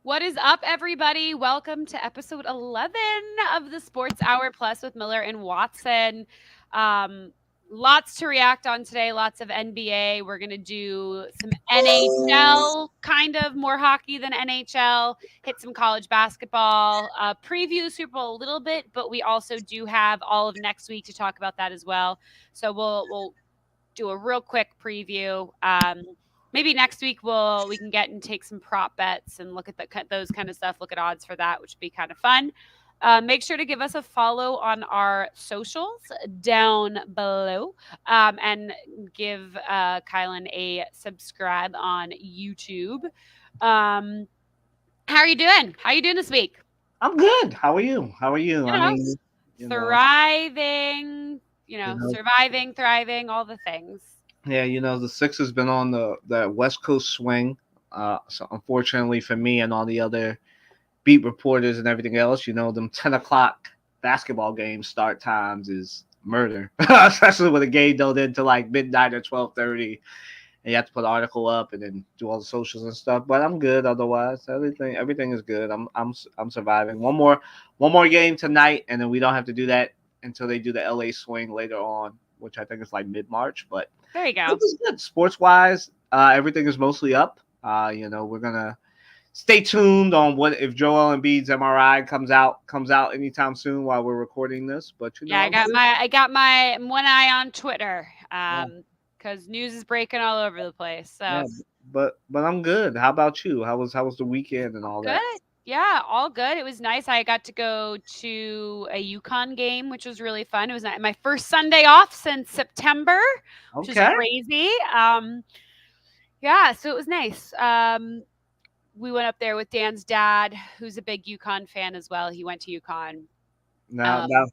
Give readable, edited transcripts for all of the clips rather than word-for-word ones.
What is up, everybody? Welcome to episode 11 of the Sports Hour Plus with Miller and Watson. Um, Lots to react on today, lots of NBA. We're going to do some NHL, kind of more hockey than NHL, hit some college basketball, preview the Super Bowl a little bit, but we also do have all of next week to talk about that as well. So we'll do a real quick preview. Maybe next week we can get and take some prop bets and look at those kind of stuff. Look at odds for that, which would be kind of fun. Make sure to give us a follow on our socials down below, and give Kylan a subscribe on YouTube. How are you doing? How are you doing this week? I'm good. How are you? How are you? You I know, mean, you know, thriving. you know, Surviving, thriving, all the things. the Sixers been on the West Coast swing. So unfortunately for me and all the other beat reporters and everything else, them 10 o'clock basketball game start times is murder, especially when the game don't end to like midnight or 12:30, and you have to put an article up and then do all the socials and stuff. But I'm good otherwise. Everything is good. I'm surviving. One more game tonight, and then we don't have to do that until they do the LA swing later on, which I think is like mid March. But There you this go. is good. Sports wise, everything is mostly up. We're gonna stay tuned on what if Joel Embiid's MRI comes out anytime soon while we're recording this. But Yeah, I'm good. I got my one eye on Twitter, Yeah, because news is breaking all over the place. So yeah. But I'm good. How about you? How was the weekend and all that? good. Yeah, all good. It was nice. I got to go to a UConn game, which was really fun. It was my first Sunday off since September, which is Okay. crazy. Yeah, so it was nice. We went up there with Dan's dad, who's a big UConn fan as well. He went to UConn. Now, Um, now,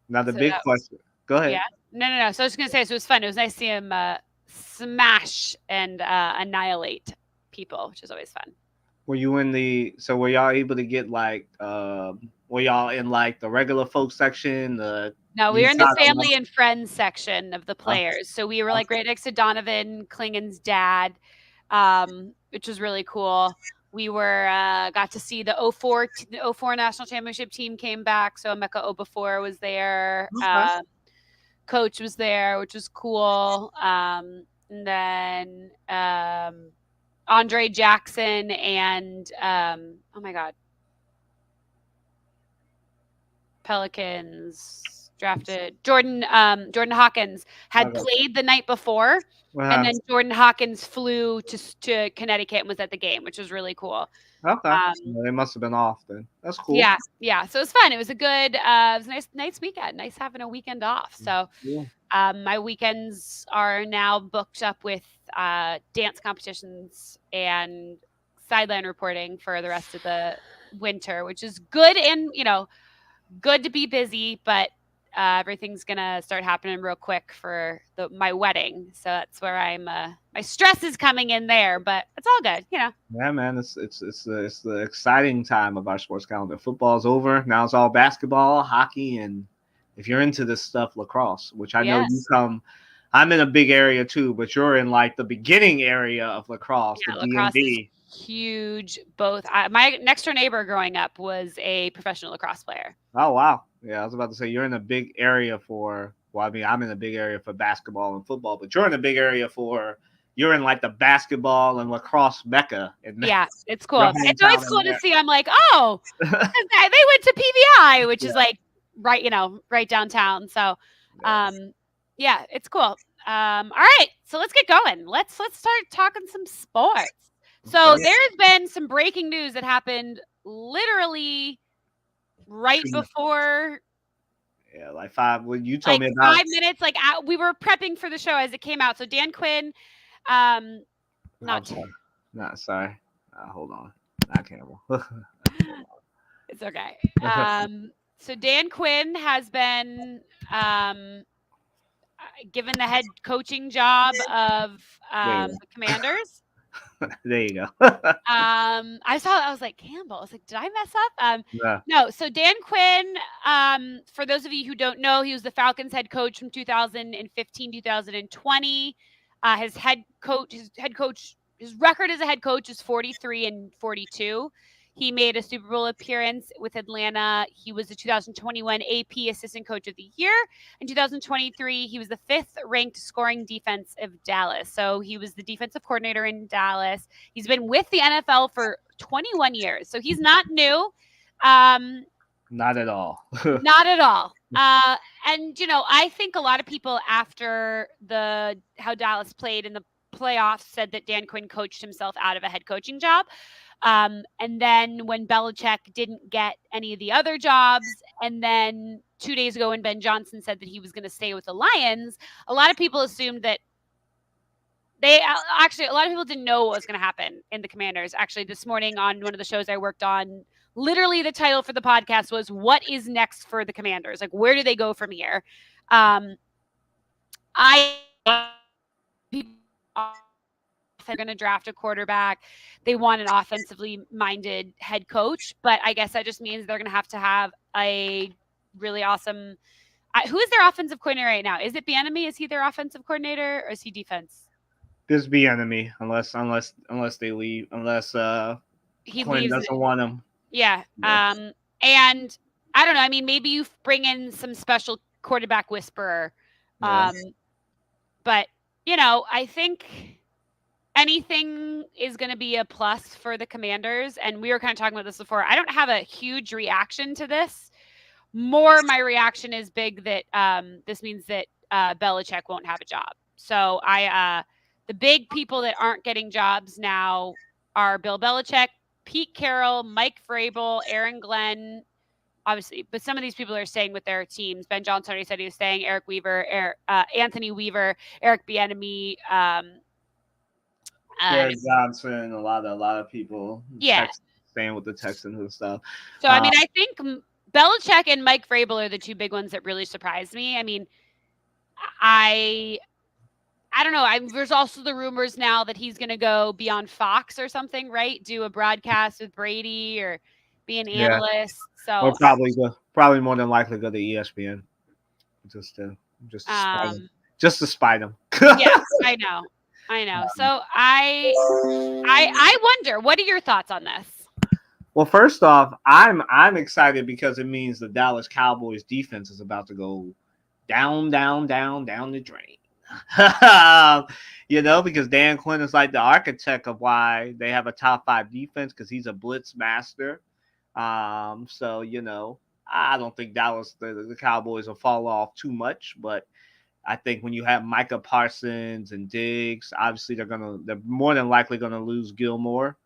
now the so big that was question. Go Yeah. ahead. No. So I was gonna say, so it was fun. It was nice to see him smash and annihilate people, which is always fun. Were y'all able to get like, were y'all in like the regular folks section, the No, we were in the UConn alum? family and friends section of the Oh, players. So we were like okay. right next to Donovan Klingen's dad, which was really cool. We were got to see the 04 national championship team came back. So Emeka Obafor was there. Okay. Coach was there, which was cool. And then Andre Jackson and oh my god, Pelicans drafted Jordan Hawkins had Okay. played the night before, and Uh-huh. then Jordan Hawkins flew to Connecticut and was at the game, which was really cool. Okay. Um, So they must have been off then. That's cool. yeah. So it was fun. It was a good, it was a nice weekend. Nice having a weekend off. So Cool. my weekends are now booked up with dance competitions and sideline reporting for the rest of the winter, which is good and good to be busy, but everything's gonna start happening real quick for my wedding. So that's where my stress is coming in there, but it's all good. Yeah, man, it's the exciting time of our sports calendar. Football's over. Now it's all basketball, hockey, and if you're into this stuff, lacrosse, which I know you Yes. come. I'm in a big area too, but you're in like the beginning area of lacrosse, the Yeah, lacrosse is DMV. huge. My next door neighbor growing up was a professional lacrosse player. Oh wow, yeah, I was about to say you're in a big area for. Well, I mean, I'm in a big area for basketball and football, but you're in a big area for. You're in like the basketball and lacrosse mecca in Yeah, it's your cool. It's always hometown in cool to there. see. I'm like, oh, they went to PVI, which is Yeah, like right downtown. So, yeah. um, yeah, it's cool. All right, so let's get going. Let's start talking some sports. So Okay. there's been some breaking news that happened literally right before, Yeah, like five. When you told like me about. 5 minutes. Like we were prepping for the show as it came out. So Dan Quinn, um, I'm not sorry. Not sorry. Hold on. Not Campbell. it's okay. So Dan Quinn has been given the head coaching job of There you the Commanders. go. There you go. I was like, Campbell. I was like, did I mess up? Yeah. No. So Dan Quinn, for those of you who don't know, he was the Falcons head coach from 2015, 2020. His head coach, his record as a head coach is 43 and 42. He made a Super Bowl appearance with Atlanta. He was the 2021 AP Assistant Coach of the Year. In 2023, he was the fifth ranked scoring defense of Dallas. So he was the defensive coordinator in Dallas. He's been with the NFL for 21 years. So he's not new. Um, Not at all. not at all. And I think a lot of people after the how Dallas played in the playoffs said that Dan Quinn coached himself out of a head coaching job. And then when Belichick didn't get any of the other jobs, and then 2 days ago when Ben Johnson said that he was going to stay with the Lions, a lot of people assumed that a lot of people didn't know what was going to happen in the Commanders. Actually, this morning on one of the shows I worked on, literally the title for the podcast was "What is next for the Commanders? Like, where do they go from here?" I they're going to draft a quarterback. They want an offensively minded head coach, but I guess that just means they're going to have a really awesome. Who is their offensive coordinator right now? Is it Bieniemy? Is he their offensive coordinator, or is he defense? This be enemy unless they leave, unless He Quinn leaves. doesn't want him. Yeah. Yes. And I don't know. I mean, maybe you bring in some special quarterback whisperer. Yeah. But I think anything is going to be a plus for the Commanders. And we were kind of talking about this before. I don't have a huge reaction to this. More, my reaction is big that this means that Belichick won't have a job. So the big people that aren't getting jobs now are Bill Belichick, Pete Carroll, Mike Vrabel, Aaron Glenn, obviously, but some of these people are staying with their teams. Ben Johnson already said he was staying. Anthony Weaver, Eric Bieniemy. Jared Johnson, a lot of people. Yeah. Staying with the Texans and stuff. So I mean, I think Belichick and Mike Vrabel are the two big ones that really surprised me. I mean, I don't know. There's also the rumors now that he's going to go be on Fox or something, right? Do a broadcast with Brady or be an analyst. So or probably more than likely go to ESPN, just to spite him. Yes, I know. So I wonder, what are your thoughts on this? Well, first off, I'm excited because it means the Dallas Cowboys defense is about to go down the drain. Because Dan Quinn is like the architect of why they have a top 5 defense, because he's a blitz master. So I don't think the Cowboys will fall off too much, but I think when you have Micah Parsons and Diggs, obviously they're more than likely gonna lose Gilmore.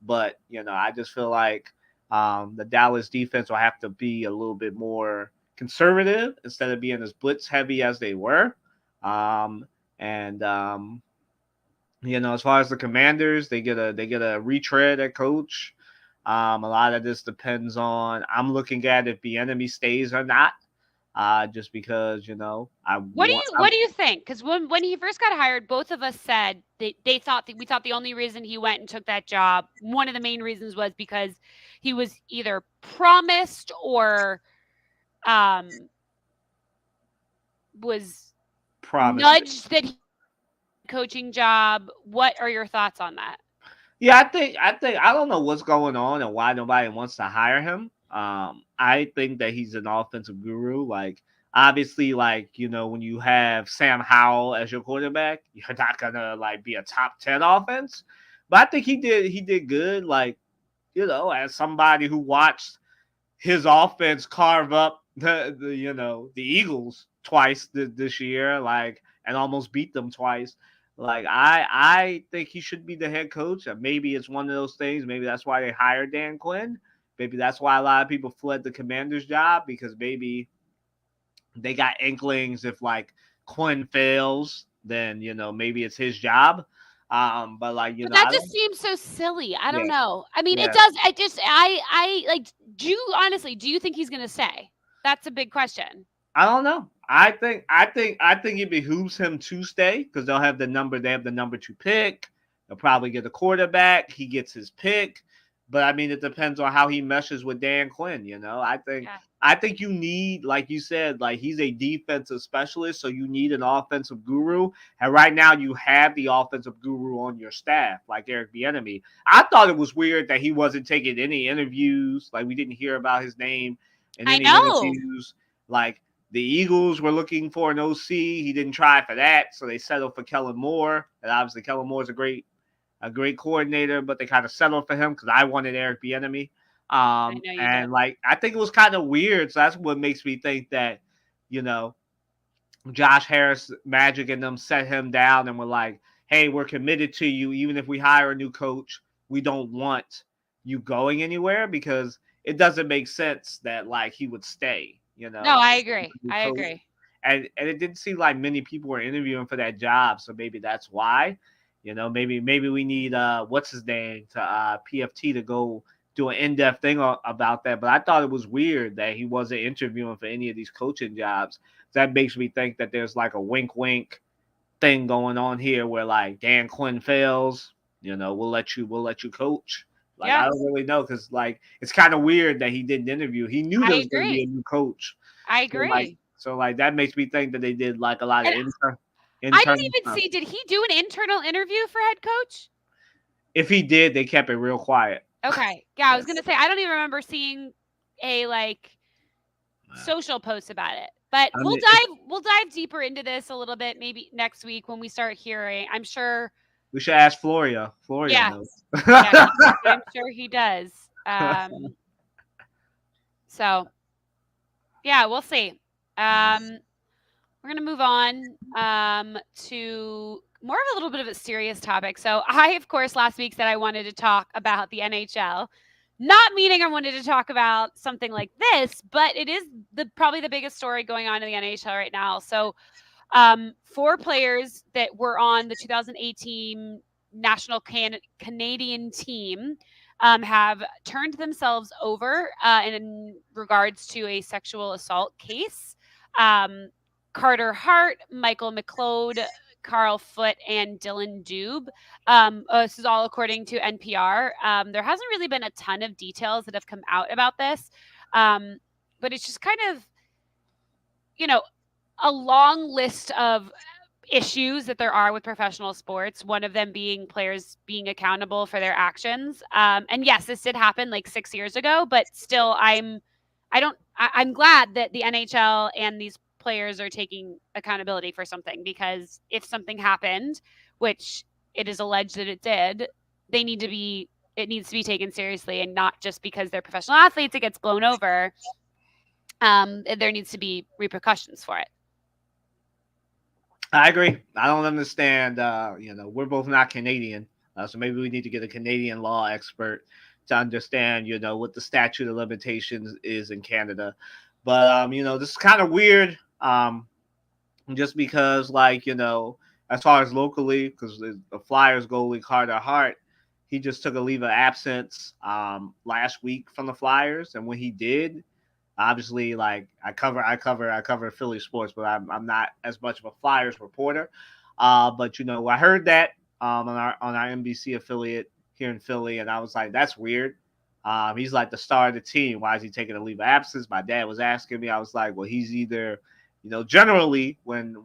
But I just feel like the Dallas defense will have to be a little bit more conservative instead of being as blitz heavy as they were. And as far as the Commanders, they get a retread at coach. A lot of this depends on, I'm looking at if Bieniemy stays or not. Just because what do you think? Because when he first got hired, both of us said that we thought the only reason he went and took that job, one of the main reasons, was because he was either promised or was promised nudged that he coaching job. What are your thoughts on that? Yeah, I think I don't know what's going on and why nobody wants to hire him. I think that he's an offensive guru. Like, obviously, when you have Sam Howell as your quarterback, you're not gonna be a top 10 offense. But I think he did good. As somebody who watched his offense carve up the Eagles twice this year, and almost beat them twice. I think he should be the head coach. Maybe it's one of those things. Maybe that's why they hired Dan Quinn. Maybe that's why a lot of people fled the Commander's job, because maybe they got inklings if Quinn fails, then maybe it's his job. But that just seems so silly. I don't know. I mean, it does. Do you think he's going to stay? That's a big question. I don't know. I think it behooves him to stay because they have the number 2 pick. They'll probably get a quarterback. He gets his pick. but I mean, it depends on how he meshes with Dan Quinn. Yeah. I think you need, like you said, like he's a defensive specialist, so you need an offensive guru. And right now, you have the offensive guru on your staff, like Eric Bieniemy. I thought it was weird that he wasn't taking any interviews. Like we didn't hear about his name in I any know. interviews. Like the Eagles were looking for an OC. He didn't try for that, so they settled for Kellen Moore. And obviously, Kellen Moore is a great coordinator, but they kind of settled for him because I wanted Eric Bieniemy. I know you did. And like I think it was kind of weird. So that's what makes me think that, you know, Josh Harris, Magic, and them set him down and were like, "Hey, we're committed to you. Even if we hire a new coach, we don't want you going anywhere because it doesn't make sense that like he would stay. No, I If he's agree. a new I coach." agree. And it didn't seem like many people were interviewing for that job, so maybe that's why. Maybe we need what's his name to PFT to go do an in-depth thing about that. But I thought it was weird that he wasn't interviewing for any of these coaching jobs. That makes me think that there's like a wink wink thing going on here where like Dan Quinn fails, we'll let you coach. Like Yeah, I don't really know because like it's kind of weird that he didn't interview. He knew there I was going to be a agree. new coach, I so like agree. so like that makes me think that they did like a lot of And I internal didn't even stuff. see, did he do an internal interview for head coach? If he did, they kept it real quiet. Okay. Yeah, I Yeah. was gonna say I don't even remember seeing a like Yeah. social post about it. But I mean, we'll dive deeper into this a little bit maybe next week when we start hearing. I'm sure. we should ask Floria. Floria Yes. knows. Yes. I'm sure he does. So yeah, we'll see. Yes. We're gonna move on to more of a little bit of a serious topic. So I, of course, last week said I wanted to talk about the NHL. Not meaning I wanted to talk about something like this, but it is probably the biggest story going on in the NHL right now. So, four players that were on the 2018 national Canadian team have turned themselves over in regards to a sexual assault case. Um, Carter Hart, Michael McLeod, Carl Foote, and Dylan Dube. This is all according to NPR. There hasn't really been a ton of details that have come out about this, but it's just kind of, you know, a long list of issues that there are with professional sports, one of them being players being accountable for their actions. And yes, this did happen like 6 years ago, but still I'm glad that the NHL and these players are taking accountability for something, because if something happened, which it is alleged that it did, it needs to be taken seriously, and not just because they're professional athletes it gets blown over. There needs to be repercussions for it. I agree. I don't understand. We're both not Canadian, so maybe we need to get a Canadian law expert to understand, what the statute of limitations is in Canada. But this is kind of weird. Just because, like, as far as locally, because the Flyers goalie Carter Hart, he just took a leave of absence last week from the Flyers, and when he did, obviously, like I cover Philly sports, but I'm not as much of a Flyers reporter. But I heard that on our NBC affiliate here in Philly, and I was like, that's weird. He's like the star of the team. Why is he taking a leave of absence? My dad was asking me. I was like, well, he's either, generally when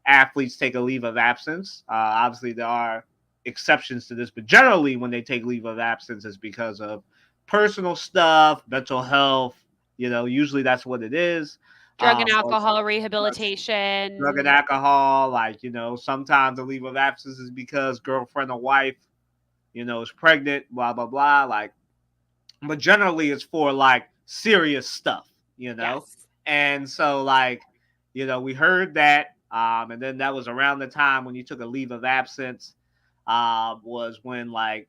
athletes take a leave of absence, obviously there are exceptions to this, but generally when they take leave of absence, it's because of personal stuff, mental health. Usually that's what it is. Drug and Or alcohol drug and rehabilitation. alcohol. Like, sometimes the leave of absence is because girlfriend or wife, is pregnant, blah, blah, blah. Like, but generally it's for like serious stuff. Yes. And so, like, we heard that. And then that was around the time when you took a leave of absence, was when like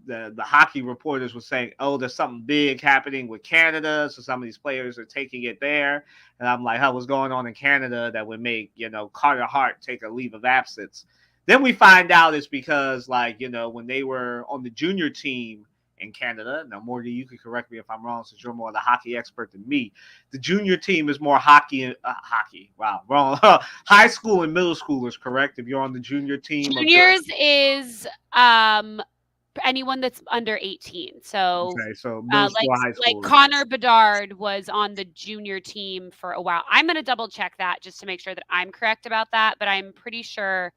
the hockey reporters were saying, "Oh, there's something big happening with Canada, so some of these players are taking it there." And I'm like, "What's going on in Canada that would make Carter Hart take a leave of absence?" Then we find out it's because, like, when they were on the junior team in Canada. Now, Morgan, you can correct me if I'm wrong, since you're more the hockey expert than me. The junior team is more hockey. Wow, wrong. High school and middle schoolers, correct? If you're on the junior team of the Juniors is anyone that's under 18. So, Okay, so middle like school, high like school. Connor Bedard was on the junior team for a while. I'm gonna double check that just to make sure that I'm correct about that, but I'm pretty sure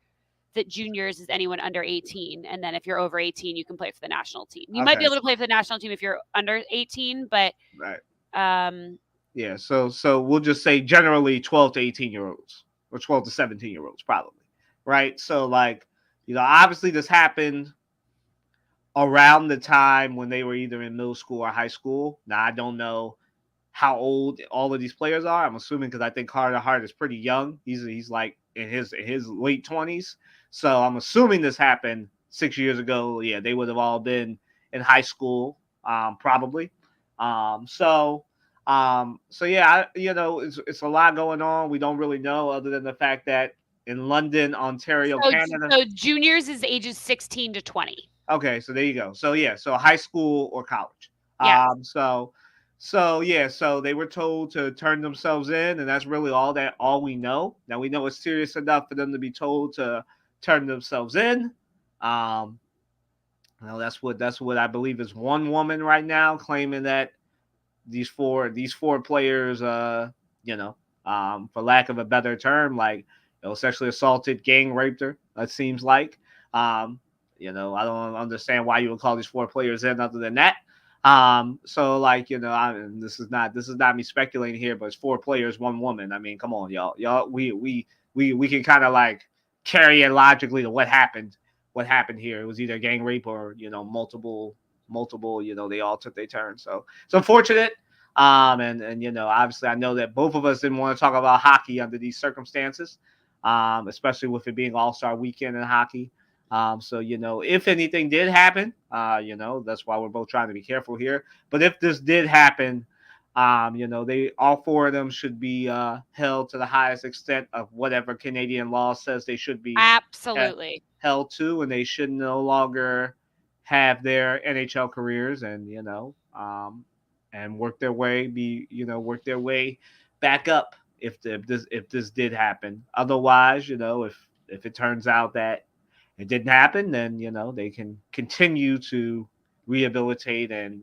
that juniors is anyone under 18, and then if you're over 18, you can play for the national team. You might be Okay, able to play for the national team if you're under 18, but right. um, Yeah, so we'll just say generally 12 to 18-year olds or 12 to 17-year olds probably. Right? So like, obviously this happened around the time when they were either in middle school or high school. Now I don't know how old all of these players are. I'm assuming because I think Carter Hart is pretty young. He's like in his late 20s. So I'm assuming this happened 6 years ago. Yeah, they would have all been in high school, probably. So yeah, it's a lot going on. We don't really know other than the fact that in London, Ontario, so Canada. so juniors is ages 16 to 20. Okay, so there you go. So yeah, so high school or college. Yes. So yeah, so they were told to turn themselves in, and that's really all we know. Now we know it's serious enough for them to be told to turn themselves in. Um, that's what I believe is one woman right now claiming that these four players, you know, for lack of a better term, like sexually assaulted, gang raped her. It seems like, um, I don't understand why you would call these four players in other than that. So like, this is not me speculating here, but it's four players, one woman. I mean, come on, y'all, we can kind of like carry it logically to what happened here. It was either gang rape or multiple. They all took their turn. So it's unfortunate. And obviously, I know that both of us didn't want to talk about hockey under these circumstances, especially with it being All Star Weekend in hockey. So if anything did happen, that's why we're both trying to be careful here. But if this did happen, they all four of them should be held to the highest extent of whatever Canadian law says they should be he- Absolutely. held to, and they should no longer have their NHL careers, and work their way back up if this did happen. Otherwise, if it turns out that it didn't happen, then they can continue to rehabilitate and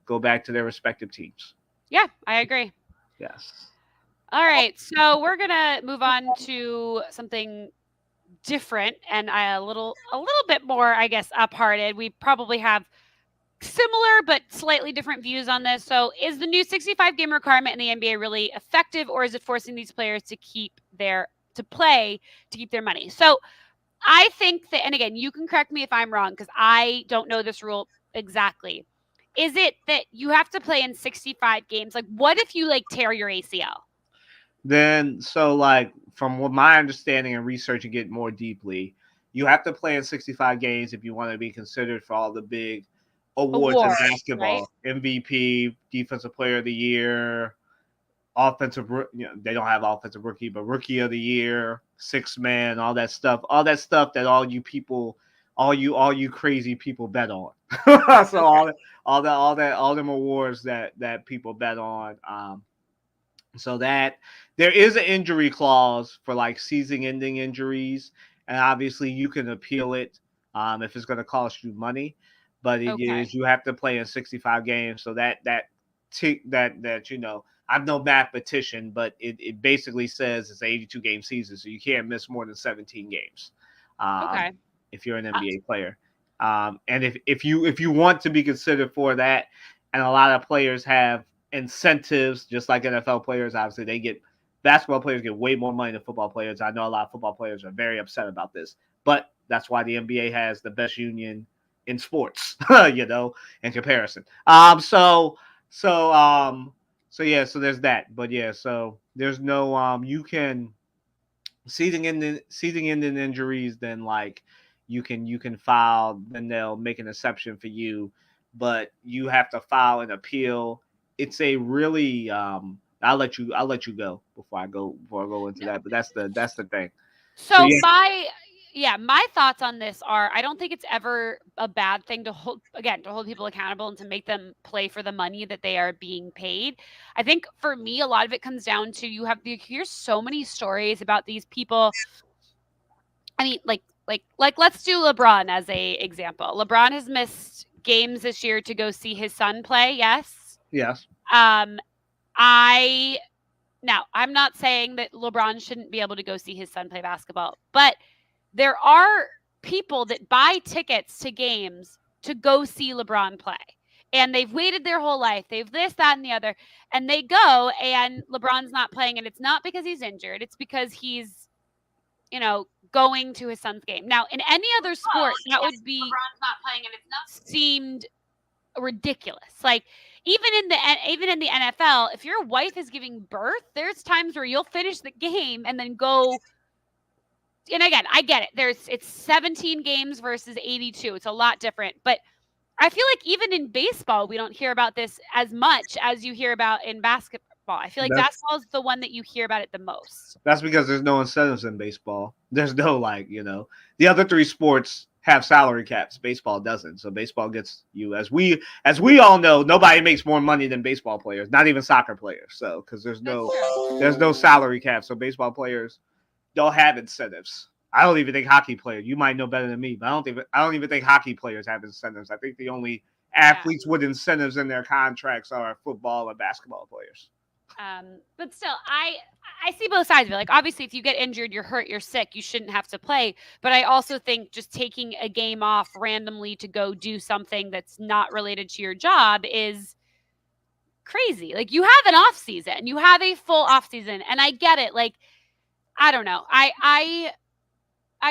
go back to their respective teams. Yeah, I agree. Yes. All right, so we're gonna move on to something different and a little bit more, I guess, uphearted. We probably have similar but slightly different views on this. So, is the new 65 game requirement in the NBA really effective, or is it forcing these players to play to keep their money? So, I think that, and again, you can correct me if I'm wrong because I don't know this rule exactly. Is it that you have to play in 65 games? Like, what if you like tear your ACL? Then, so like from what my understanding and research and get more deeply, you have to play in 65 games if you want to be considered for all the big awards in Awards, right? basketball: MVP, Defensive Player of the Year, they don't have offensive rookie, but Rookie of the Year, six man, all that stuff that all you crazy people bet on. So Okay. all them awards that people bet on. So that there is an injury clause for like season-ending injuries, and obviously you can appeal it if it's going to cost you money. But it Okay. is you have to play in 65 games. So that I'm no mathematician, but it basically says it's an 82 game season, so you can't miss more than 17 games um, Okay. if you're an Uh, NBA player. And if you want to be considered for that, and a lot of players have incentives, just like NFL players. Obviously, basketball players get way more money than football players. I know a lot of football players are very upset about this, but that's why the NBA has the best union in sports, in comparison. So yeah, so there's that. But yeah, so there's no you can seating ending injuries, then like you can file, then they'll make an exception for you, but you have to file an appeal. It's a really I'll let you go before I go into no, that, but that's the thing. So So yeah, my thoughts on this are I don't think it's ever a bad thing to hold people accountable and to make them play for the money that they are being paid. I think for me a lot of it comes down to you hear so many stories about these people. I mean, like Like let's do LeBron as a example. LeBron has missed games this year to go see his son play. Yes. Yes, Um, I Now, I'm not saying that LeBron shouldn't be able to go see his son play basketball, but there are people that buy tickets to games to go see LeBron play. And they've waited their whole life. They've this, that, and the other. And they go, and LeBron's not playing. And it's not because he's injured, it's because he's, going to his son's game. Now, in any other sport, that would be seemed ridiculous. Like even in the NFL, if your wife is giving birth, there's times where you'll finish the game and then go. And again, I get it. It's 17 games versus 82. It's a lot different, but I feel like even in baseball, we don't hear about this as much as you hear about in basketball. I feel like that's basketball is the one that you hear about it the most. that's because there's no incentives in baseball. There's no the other three sports have salary caps. Baseball doesn't. So baseball gets you as we all know, nobody makes more money than baseball players, not even soccer players. So because That's true. there's no salary cap, so baseball players don't have incentives. I don't even think hockey players. You might know better than me, but I don't even think hockey players have incentives. I think the only Yeah. athletes with incentives in their contracts are football and basketball players. But still, I see both sides of it. Like obviously, if you get injured, you're hurt, you're sick, you shouldn't have to play. But I also think just taking a game off randomly to go do something that's not related to your job is crazy. Like you have an off season, you have a full off season, and I get it. Like I don't know, I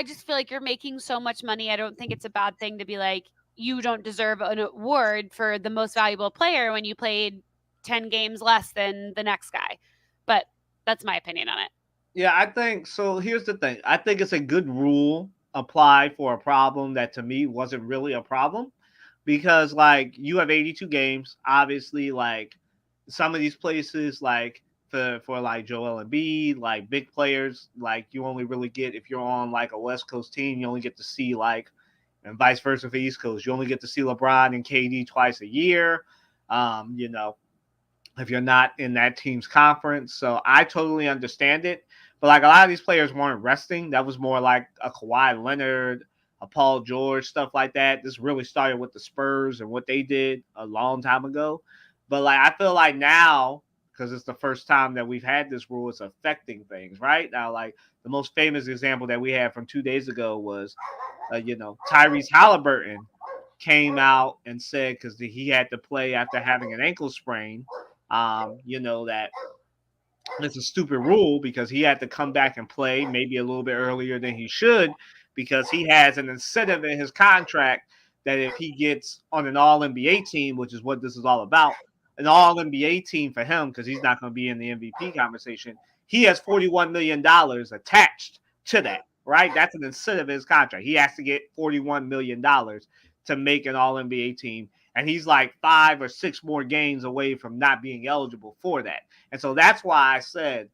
just feel like you're making so much money. I don't think it's a bad thing to be like you don't deserve an award for the most valuable player when you played 10 games less than the next guy. But that's my opinion on it. Yeah, I think so. Here's the thing. I think it's a good rule applied for a problem that to me wasn't really a problem because like you have 82 games. Obviously, like some of these places, like for like Joel Embiid, like big players, like you only really get if you're on like a West Coast team, you only get to see like, and vice versa for East Coast, you only get to see LeBron and KD twice a year. Um, you know, if you're not in that team's conference. So I totally understand it. But like a lot of these players weren't resting. That was more like a Kawhi Leonard, a Paul George, stuff like that. This really started with the Spurs and what they did a long time ago. But like I feel like now, because it's the first time that we've had this rule, it's affecting things, right? Now, like the most famous example that we had from 2 days ago was Tyrese Halliburton came out and said because he had to play after having an ankle sprain, that it's a stupid rule because he had to come back and play maybe a little bit earlier than he should because he has an incentive in his contract that if he gets on an all NBA team, which is what this is all about, an all NBA team for him because he's not going to be in the MVP conversation, he has $41 million attached to that, right? That's an incentive in his contract. He has to get $41 million to make an all NBA team. And he's like 5 or 6 more games away from not being eligible for that. And so that's why I said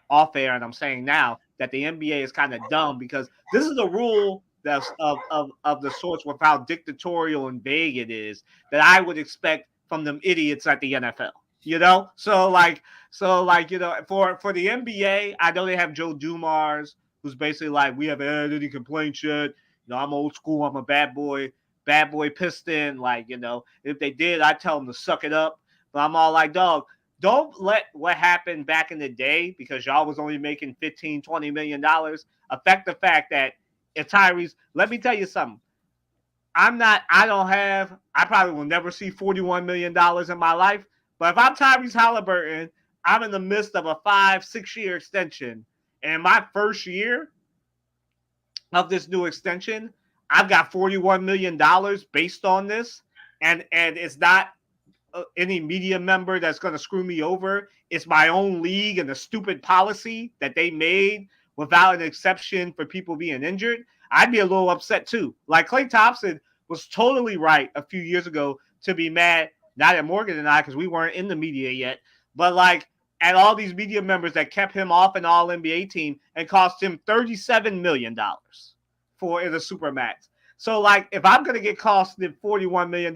off air, and I'm saying now that the NBA is kind of dumb because this is a rule that's of the sorts with how dictatorial and vague it is that I would expect from them idiots at the NFL. For the NBA, I know they have Joe Dumars, who's basically like, we have any complaints yet. I'm old school. I'm a bad boy Piston. If they did, I'd tell them to suck it up. But I'm all like, dog, don't let what happened back in the day because y'all was only making 15, $20 million affect the fact that if Tyrese, let me tell you something. I probably will never see $41 million in my life. But if I'm Tyrese Halliburton, I'm in the midst of a 5-6 year extension. And in my first year of this new extension, I've got $41 million based on this. And it's not any media member that's going to screw me over. It's my own league and the stupid policy that they made without an exception for people being injured. I'd be a little upset too. Like Klay Thompson was totally right a few years ago to be mad, not at Morgan and I, because we weren't in the media yet, but like at all these media members that kept him off an all NBA team and cost him $37 million for in a supermax. So like if I'm gonna get costed $41 million,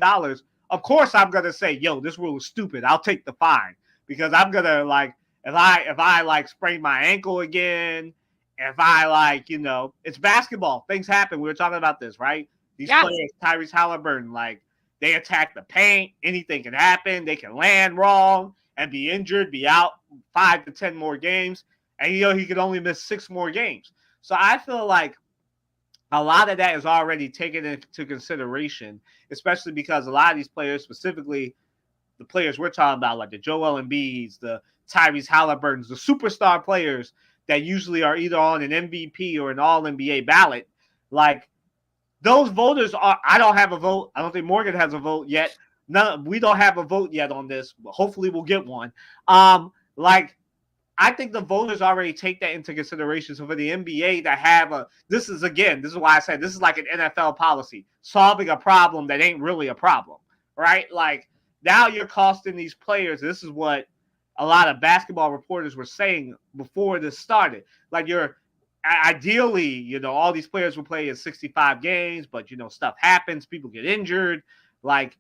of course I'm gonna say, yo, this rule is stupid. I'll take the fine because I'm gonna like if I like sprain my ankle again if I like, it's basketball. Things happen. We were talking about this, right? These Yeah. players, Tyrese Halliburton, like they attack the paint. Anything can happen. They can land wrong and be injured, be out 5 to 10 more games, and he could only miss 6 more games. So I feel like a lot of that is already taken into consideration, especially because a lot of these players, specifically the players we're talking about, like the Joel Embiid's, the Tyrese Halliburton's, the superstar players that usually are either on an MVP or an All NBA ballot, like those voters are. I don't have a vote. I don't think Morgan has a vote yet. None. We don't have a vote yet on this. But hopefully, we'll get one. Like I think the voters already take that into consideration. So for the NBA to have this is why I said this is like an NFL policy, solving a problem that ain't really a problem, right? Like now you're costing these players. This is what a lot of basketball reporters were saying before this started. Like you're ideally, all these players will play in 65 games, but stuff happens, people get injured, like,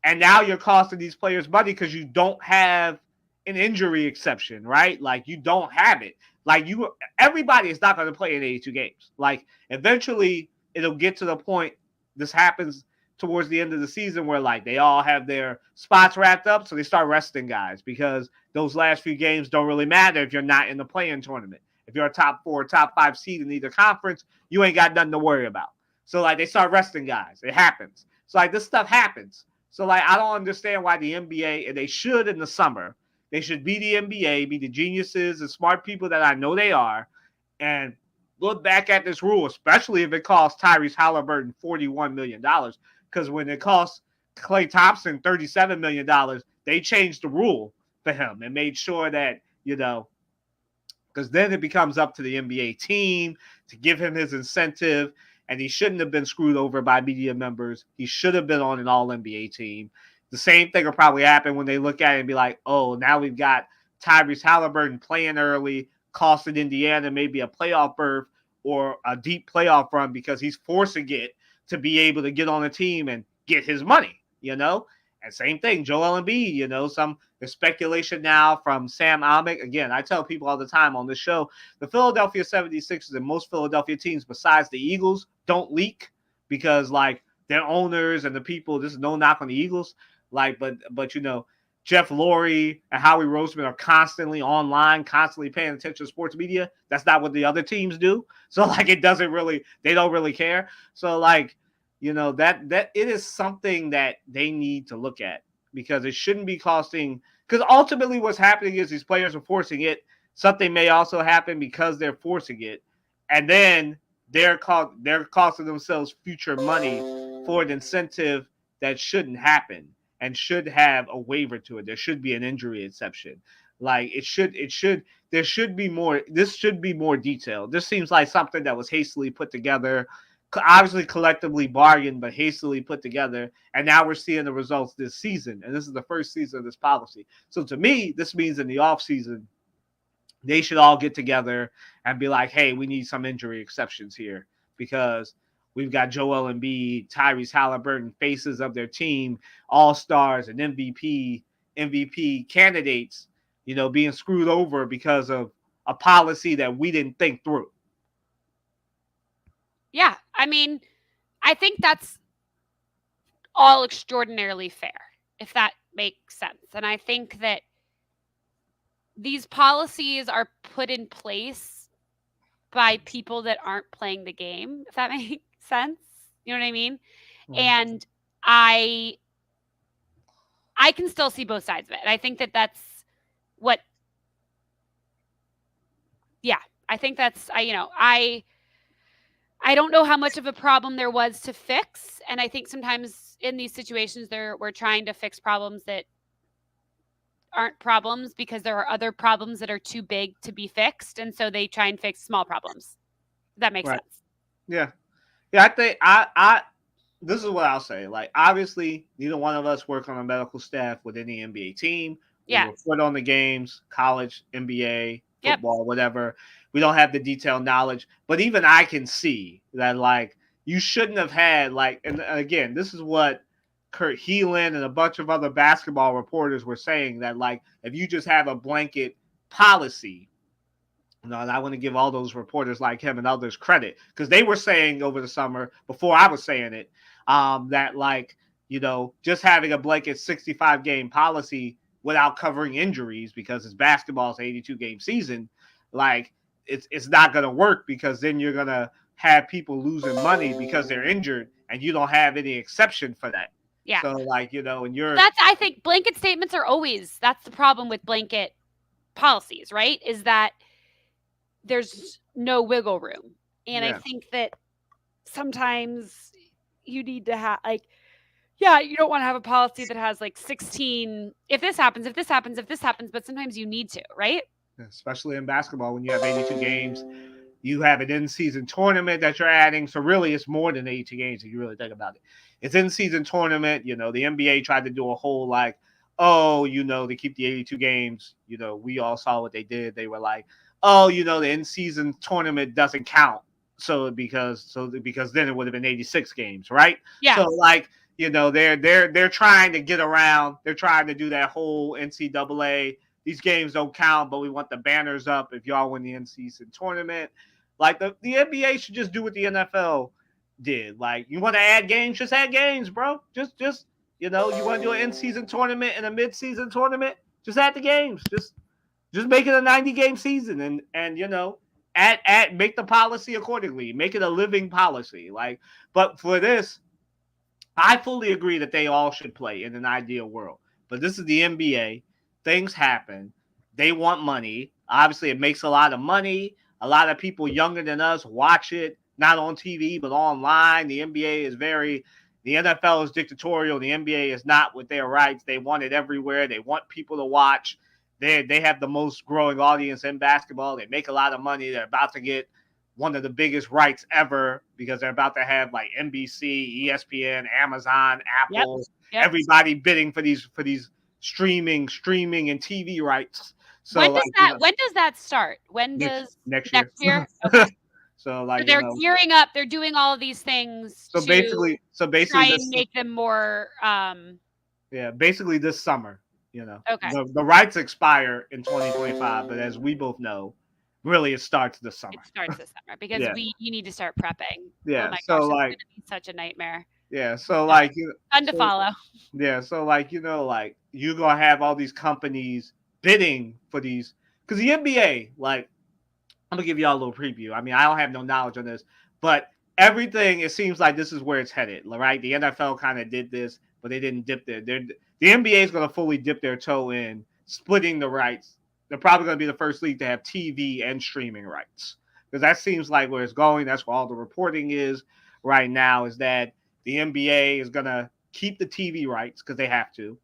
and now you're costing these players money because you don't have an injury exception, right? Like you don't have it. Like everybody is not going to play in 82 games. Like eventually it'll get to the point this happens towards the end of the season where like they all have their spots wrapped up, so they start resting guys because those last few games don't really matter if you're not in the play-in tournament. If you're a top 4, top 5 seed in either conference, you ain't got nothing to worry about. So like they start resting guys. It happens. So like this stuff happens. So like I don't understand why the NBA, and they should in the summer, they should be the NBA, be the geniuses and smart people that I know they are, and look back at this rule, especially if it costs Tyrese Halliburton $41 million. Because when it costs Klay Thompson $37 million, they changed the rule for him and made sure that, because then it becomes up to the NBA team to give him his incentive, and he shouldn't have been screwed over by media members. He should have been on an all NBA team. The same thing will probably happen when they look at it and be like, oh, now we've got Tyrese Halliburton playing early, costing Indiana maybe a playoff berth or a deep playoff run because he's forcing it to be able to get on a team and get his money. And same thing, Joel Embiid, there's speculation now from Sam Amick. Again, I tell people all the time on this show, the Philadelphia 76ers and most Philadelphia teams besides the Eagles don't leak because, like, their owners and the people, this is no knock on the Eagles, like, but Jeff Lurie and Howie Roseman are constantly online, constantly paying attention to sports media. That's not what the other teams do. So, like, they don't really care. So, like, that it is something that they need to look at because it shouldn't be costing. Because ultimately, what's happening is these players are forcing it. Something may also happen because they're forcing it, and then they're costing themselves future money for an incentive that shouldn't happen and should have a waiver to it. There should be an injury exception. Like there should be more. This should be more detailed. This seems like something that was hastily put together, obviously collectively bargained, but hastily put together. And now we're seeing the results this season. And this is the first season of this policy. So to me, this means in the off season, they should all get together and be like, hey, we need some injury exceptions here because we've got Joel Embiid, Tyrese Halliburton, faces of their team, all-stars and MVP candidates, being screwed over because of a policy that we didn't think through. Yeah. I mean, I think that's all extraordinarily fair, if that makes sense. And I think that these policies are put in place by people that aren't playing the game, if that makes sense. You know what I mean? And I I can still see both sides of it. And I think that that's what yeah, I think that's I don't know how much of a problem there was to fix, and I think sometimes in these situations we're trying to fix problems that aren't problems because there are other problems that are too big to be fixed, and so they try and fix small problems. That makes Right. sense. Yeah. Yeah, I think I this is what I'll say. Like, obviously, neither one of us work on a medical staff with any NBA team. We Yeah. report on the games, college, NBA, Yep. football, whatever. We don't have the detailed knowledge, but even I can see that, like, you shouldn't have had, like, and again, this is what Kurt Heelan and a bunch of other basketball reporters were saying, that, like, if you just have a blanket policy No, and I want to give all those reporters like him and others credit because they were saying over the summer before I was saying it that like just having a blanket 65 game policy without covering injuries because it's basketball's 82 game season, like it's not gonna work because then you're gonna have people losing money because they're injured and you don't have any exception for that. Yeah. So like and you're That's I think blanket statements are always that's the problem with blanket policies, right? Is that there's no wiggle room. And I yeah. think that sometimes you need to have like yeah, you don't want to have a policy that has like 16 if this happens, if this happens, if this happens, but sometimes you need to, right? Especially in basketball when you have 82 games. You have an in-season tournament that you're adding. So really, it's more than 82 games if you really think about it. It's in-season tournament. The NBA tried to do a whole like, oh, to keep the 82 games. We all saw what they did. They were like, oh, the in-season tournament doesn't count. Because then it would have been 86 games, right? Yeah. So like, they're trying to get around. They're trying to do that whole NCAA. These games don't count, but we want the banners up if y'all win the in-season tournament. Like the NBA should just do what the NFL did. Like you want to add games, just add games, bro. Just you want to do an in-season tournament and a mid-season tournament, just add the games. Just make it a 90-game season and add make the policy accordingly. Make it a living policy. Like, but for this, I fully agree that they all should play in an ideal world. But this is the NBA. Things happen. They want money. Obviously, it makes a lot of money. A lot of people younger than us watch it, not on TV, but online. The NBA is the NFL is dictatorial. The NBA is not with their rights. They want it everywhere. They want people to watch. They have the most growing audience in basketball. They make a lot of money. They're about to get one of the biggest rights ever because they're about to have like NBC, ESPN, Amazon, Yep. Apple, Yep. everybody bidding for these streaming and TV rights. So like When does that start? When does next year. next year? Okay. So So like they're gearing up, they're doing all of these things so to basically try and this make them more basically this summer, okay. the rights expire in 2025, but as we both know, really it starts this It summer. starts this summer because Yeah. you need to start prepping. Oh Yeah. my So gosh, that's like gonna be such a nightmare. yeah, so Uh, like fun to so follow. yeah, so like like you're gonna have all these companies bidding for these because the NBA, like I'm gonna give y'all a little preview. I mean, I don't have no knowledge on this, but everything it seems like this is where it's headed, right? The NFL kind of did this, but they didn't dip the NBA is gonna fully dip their toe in splitting the rights. They're probably gonna be the first league to have TV and streaming rights because that seems like where it's going. That's where all the reporting is right now. Is that the NBA is gonna keep the TV rights because they have to,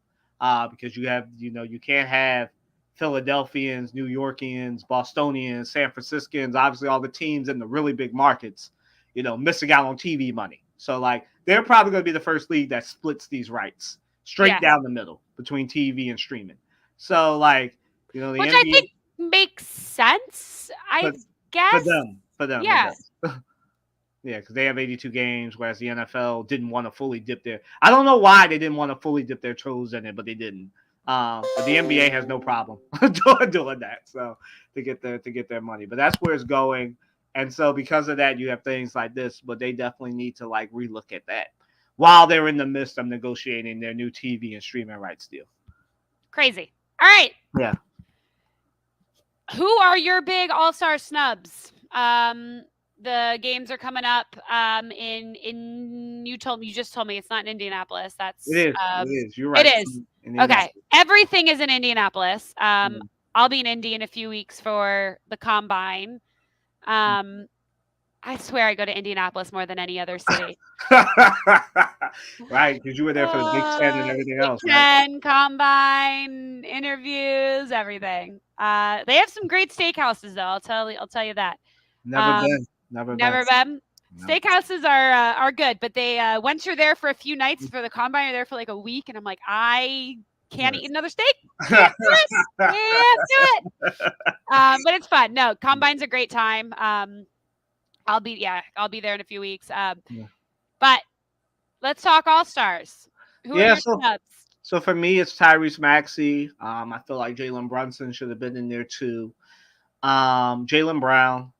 because you have you can't have Philadelphians, New Yorkians, Bostonians, San Franciscans, obviously all the teams in the really big markets, missing out on TV money. So like they're probably going to be the first league that splits these rights straight Yeah. down the middle between TV and streaming. So like the Which I NBA think makes sense, I for, guess. for them it Yeah. does. Yeah, because they have 82 games, whereas the NFL didn't want to fully dip their. I don't know why they didn't want to fully dip their toes in it, but they didn't. But the NBA has no problem doing that. So to get their money, but that's where it's going. And so because of that, you have things like this, but they definitely need to like relook at that while they're in the midst of negotiating their new TV and streaming rights deal. Crazy. All right. Yeah. Who are your big all-star snubs? The games are coming up. You just told me it's not in Indianapolis. That's It is. It is. You're it right. is. Okay. Everything is in Indianapolis. I'll be in Indy in a few weeks for the combine. I swear I go to Indianapolis more than any other city. Right, because you were there for the Big Ten and everything Big else, right? Ten, combine, interviews, everything. They have some great steakhouses, though. I'll tell you that. Never been. Never been. No. Steakhouses are good, but they once you're there for a few nights for the combine, you're there for like a week, and I'm like, I can't eat another steak. Can't do it. Can't do it. But it's fun. No, combine's a great time. I'll be there in a few weeks. But let's talk all stars. Who are your snubs? So for me, it's Tyrese Maxey. I feel like Jalen Brunson should have been in there too. Jalen Brown,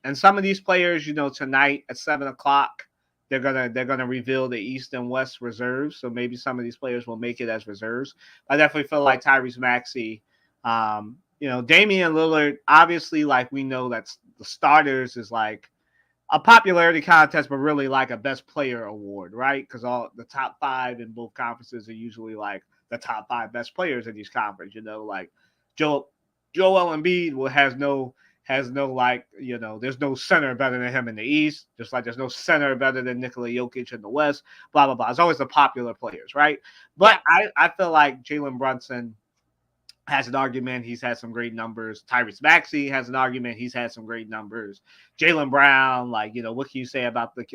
and some of these players, tonight at 7 o'clock, they're gonna reveal the East and West reserves. So maybe some of these players will make it as reserves. I definitely feel like Tyrese Maxey, Damian Lillard. Obviously, like we know that the starters is like a popularity contest, but really like a best player award, right? Because all the top five in both conferences are usually like the top five best players in each conference. Like Joe Joel Embiid has no like there's no center better than him in the East, just like there's no center better than Nikola Jokic in the West. Blah blah blah. It's always the popular players, right? But Yeah. I feel like Jalen Brunson has an argument. He's had some great numbers. Tyrese Maxey has an argument. He's had some great numbers. Jalen Brown, like what can you say about the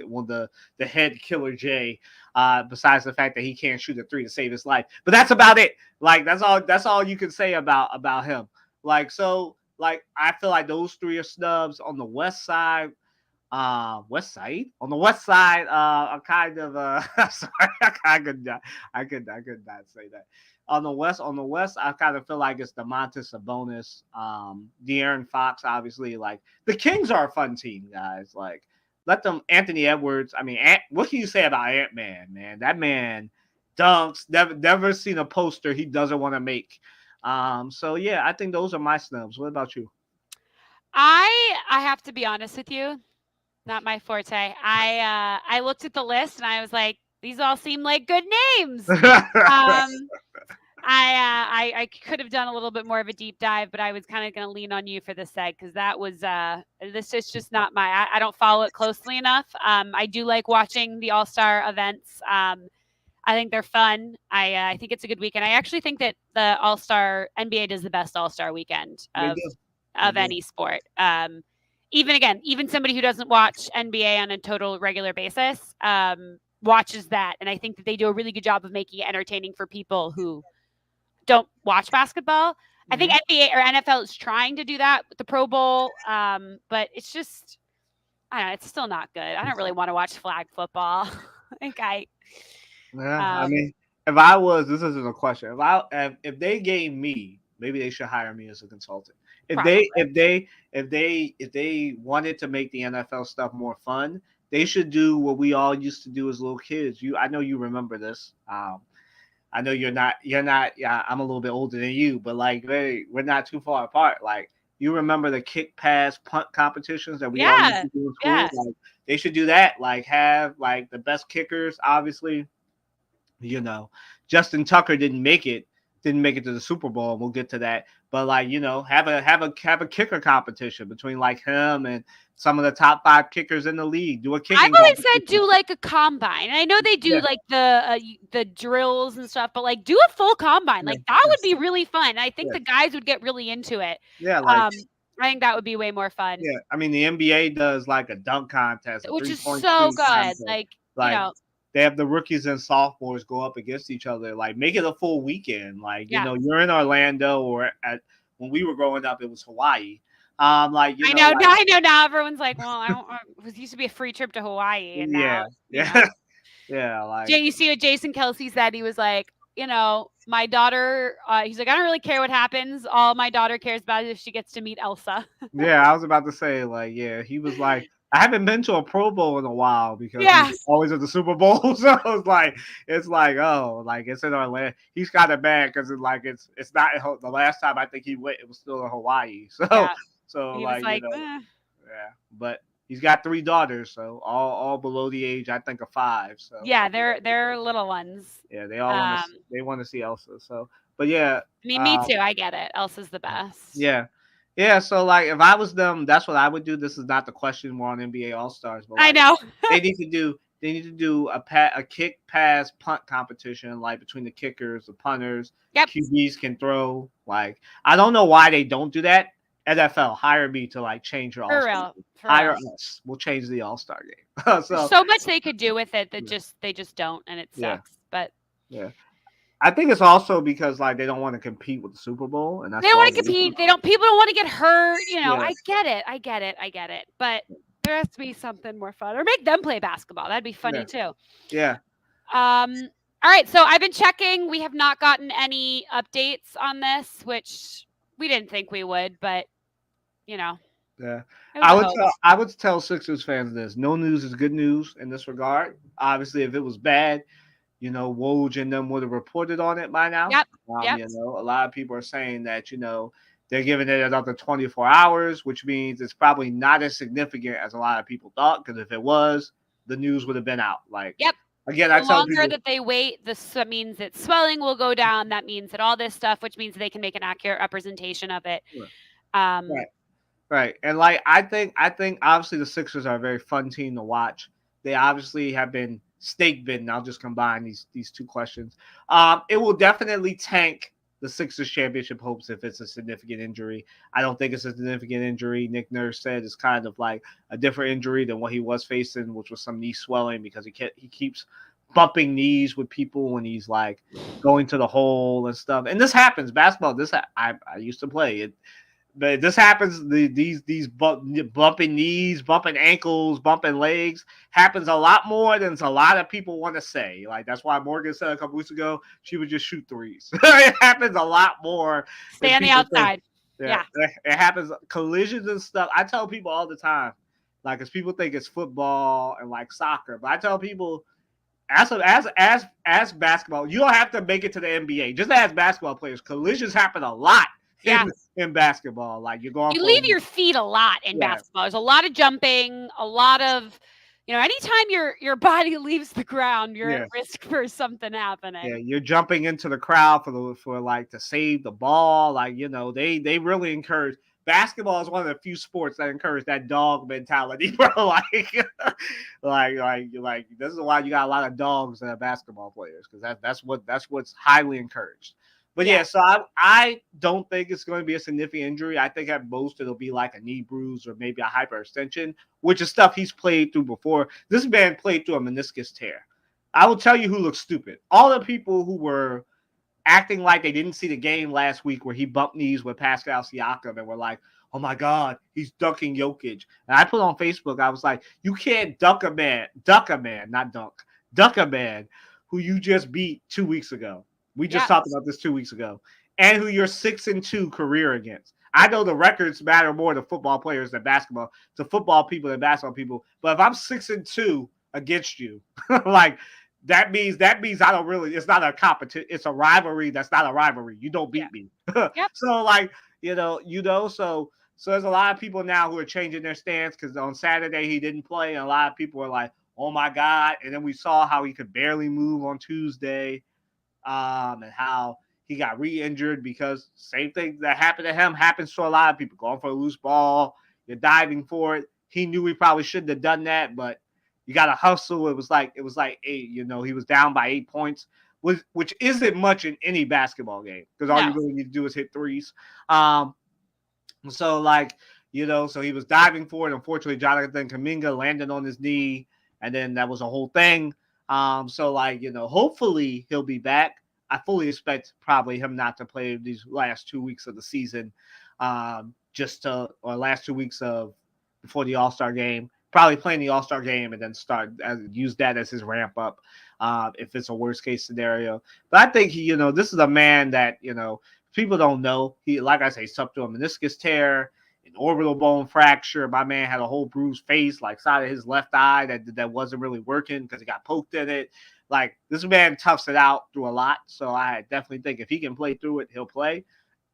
head killer Jay? Besides the fact that he can't shoot a three to save his life, but that's about it. Like that's all you can say about him. Like I feel like those three are snubs on the West side. West Side on the West Side. I'm kind of sorry, I could not say that. On the West, I kind of feel like it's Domantas Sabonis, De'Aaron Fox. Obviously, like the Kings are a fun team, guys. Like let them. Anthony Edwards. I mean, what can you say about Ant Man? Man, that man dunks. Never seen a poster he doesn't want to make. So yeah, I think those are my snubs. What about you? I have to be honest with you, not my forte. I looked at the list and I was like, these all seem like good names. Um, I could have done a little bit more of a deep dive, but I was kind of going to lean on you for this seg because that was this is just not my. I don't follow it closely enough. I do like watching the All Star events. I think they're fun. I think it's a good weekend. I actually think that the All Star NBA does the best All Star weekend They of do. They of do. any sport. Even somebody who doesn't watch NBA on a total regular basis watches that, and I think that they do a really good job of making it entertaining for people who don't watch basketball. I think Mhm. NBA or NFL is trying to do that with the Pro Bowl, but it's just I don't know. It's still not good. I don't really want to watch flag football. I think Yeah, I um, mean, if I was, this isn't a question. If they gave me, maybe they should hire me as a consultant. If they probably. if they if they wanted to make the NFL stuff more fun, they should do what we all used to do as little kids. I know you remember this. I know you're not. Yeah, I'm a little bit older than you, but like we're not too far apart. Like you remember the kick pass punt competitions that we all used Yeah, to do in school. yeah. Like they should do that. Like have like the best kickers, obviously. you know, Justin Tucker didn't make it to the Super Bowl. And we'll get to that. But like, have a kicker competition between like him and some of the top five kickers in the league. Do a I've kicking always said competition. do like a combine. And I know they do Yeah, like the drills and stuff, but like do a full combine. yeah, Like that yeah, would be really fun. I think yeah, the guys would get really into it. yeah. Like, Um, I think that would be way more fun, yeah. I mean, the NBA does like a dunk contest, a which is 3-point so shoot good. contest. Like you Like know, they have the rookies and sophomores go up against each other. Like make it a full weekend. Like yeah. you're in Orlando or at when we were growing up, it was Hawaii. Like I know. like Now I know. Now everyone's like, well, I don't. It was used to be a free trip to Hawaii, and now yeah, you know. yeah, yeah. Like You see what Jason Kelsey said? He was like, my daughter. He's like, I don't really care what happens. All my daughter cares about is if she gets to meet Elsa. yeah, I was about to say like yeah, he was like I haven't been to a Pro Bowl in a while because he's Yes. always at the Super Bowl. So it's like oh like it's in Orlando. He's got it bad because it's not the last time I think he went. It was still in Hawaii. So Yeah. so He was like like, eh. yeah, but he's got three daughters, so all below the age I think of 5. So Yeah, they're little ones. yeah, they all want to Um, they want to see Elsa. So but yeah, I mean, me um, too. I get it. Elsa's the best. yeah. Yeah, so like if I was them, that's what I would do. This is not the question more on NBA All Stars, but I like know. they need to do a kick pass punt competition like between the kickers, the punters, Yep. QBs can throw. Like I don't know why they don't do that. NFL hire me to like change your All For Star. real. For Hire real. us. We'll change the All Star game. There's So so much they could do with it that yeah, they just don't, and it yeah, sucks. But yeah. I think it's also because like they don't want to compete with the Super Bowl, and they that's don't all. want to compete. They don't. People don't want to get hurt. Yeah, I get it. I get it. I get it. But there has to be something more fun, or make them play basketball. That'd be yeah, funny too. yeah. All right. So I've been checking. We have not gotten any updates on this, which we didn't think we would, but you know, Yeah. it was a hoax. I would tell Sixers fans this. No news is good news in this regard. Obviously, if it was bad, Woj and them would have reported on it by now. Yep. Yep. A lot of people are saying that, they're giving it another 24 hours, which means it's probably not as significant as a lot of people thought. Because if it was, the news would have been out. Like, Yep. again, I The tell longer people, that they wait, that means that swelling will go down. That means that all this stuff, which means they can make an accurate representation of it. Um, right, right, and like I think obviously the Sixers are a very fun team to watch. They obviously have been snake bitten. I'll just combine these two questions. It will definitely tank the Sixers championship hopes if it's a significant injury. I don't think it's a significant injury. Nick Nurse said it's kind of like a different injury than what he was facing, which was some knee swelling because he keeps bumping knees with people when he's like going to the hole and stuff. And this happens basketball. I used to play it, but this happens. Bumping knees, bumping ankles, bumping legs happens a lot more than a lot of people want to say. Like that's why Morgan said a couple weeks ago she would just shoot threes. It happens a lot more than stay on the people think. outside. Yeah, Yeah. it happens collisions and stuff. I tell people all the time, like, because people think it's football and like soccer, but I tell people as basketball, you don't have to make it to the NBA. Just as basketball players, collisions happen a lot Yeah. in basketball. Like you're going You for leave your feet a lot in yeah, basketball. There's a lot of jumping, a lot of, anytime your body leaves the ground, you're at yeah, risk for something yeah. happening. You're jumping into the crowd for like to save the ball. Like they really encourage. Basketball is one of the few sports that encourage that dog mentality, bro. Like this is why you got a lot of dogs that are basketball players because that's what's highly encouraged. But Yeah. yeah, so I don't think it's going to be a significant injury. I think at most it'll be like a knee bruise or maybe a hyperextension, which is stuff he's played through before. This man played through a meniscus tear. I will tell you who looks stupid. All the people who were acting like they didn't see the game last week where he bumped knees with Pascal Siakam and were like, oh my God, he's ducking Jokic. And I put on Facebook, I was like, you can't duck a man, not dunk, duck a man who you just beat 2 weeks ago. We just Yeah. talked about this 2 weeks ago. And who you're 6-2 career against. I know the records matter more to football players than basketball, to football people than basketball people. But if I'm 6-2 against you, like that means I don't really. It's not a competition. It's a rivalry. That's not a rivalry. You don't Yeah. beat me. Yep. So like so there's a lot of people now who are changing their stance because on Saturday he didn't play, and a lot of people were like, oh my God. And then we saw how he could barely move on Tuesday, and how he got re-injured because same thing that happened to him happens to a lot of people. Going for a loose ball, you're diving for it. He knew he probably shouldn't have done that, but you got to hustle. It was like eight. He was down by 8 points, which isn't much in any basketball game because all you No. really need to do is hit threes. Um, so like so he was diving for it. Unfortunately, Jonathan Kaminga landed on his knee, and then that was a whole thing. So like hopefully he'll be back. I fully expect probably him not to play these last 2 weeks of the season, or last 2 weeks of before the All Star game. Probably playing the All Star game and then use that as his ramp up, if it's a worst case scenario. But I think this is a man that people don't know. He, like I say, suffered a meniscus tear, an orbital bone fracture. My man had a whole bruised face, like side of his left eye that wasn't really working because he got poked in it. Like this man toughs it out through a lot. So I definitely think if he can play through it, he'll play.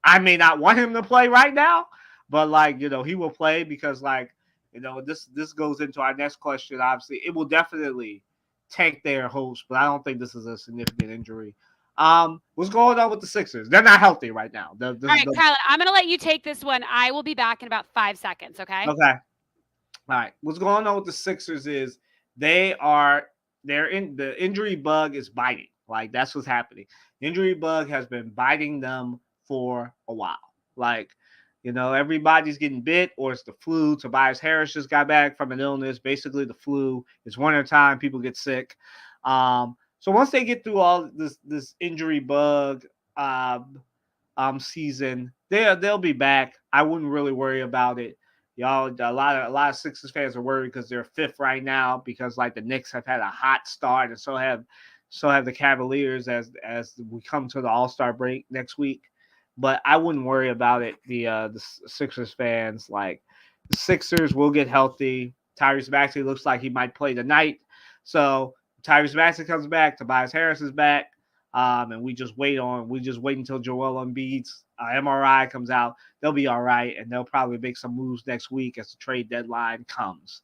I may not want him to play right now, but like he will play because this goes into our next question. Obviously, it will definitely tank their hopes, but I don't think this is a significant injury. What's going on with the Sixers? They're not healthy right now. All right, Kylan, I'm going to let you take this one. I will be back in about 5 seconds, okay? Okay. All right. What's going on with the Sixers is they're in the injury bug is biting. Like that's what's happening. The injury bug has been biting them for a while. Like, everybody's getting bit, or it's the flu. Tobias Harris just got back from an illness, basically the flu. It's winter time, people get sick. So once they get through all this injury bug season, they'll be back. I wouldn't really worry about it. Y'all, a lot of Sixers fans are worried because they're fifth right now because like the Knicks have had a hot start, and so have the Cavaliers as we come to the All-Star break next week. but I wouldn't worry about it. The Sixers fans, like the Sixers will get healthy. Tyrese Maxey looks like he might play tonight, so Tyrese Maxey comes back. Tobias Harris is back, and we just wait until Joel Embiid's MRI comes out. They'll be all right, and they'll probably make some moves next week as the trade deadline comes.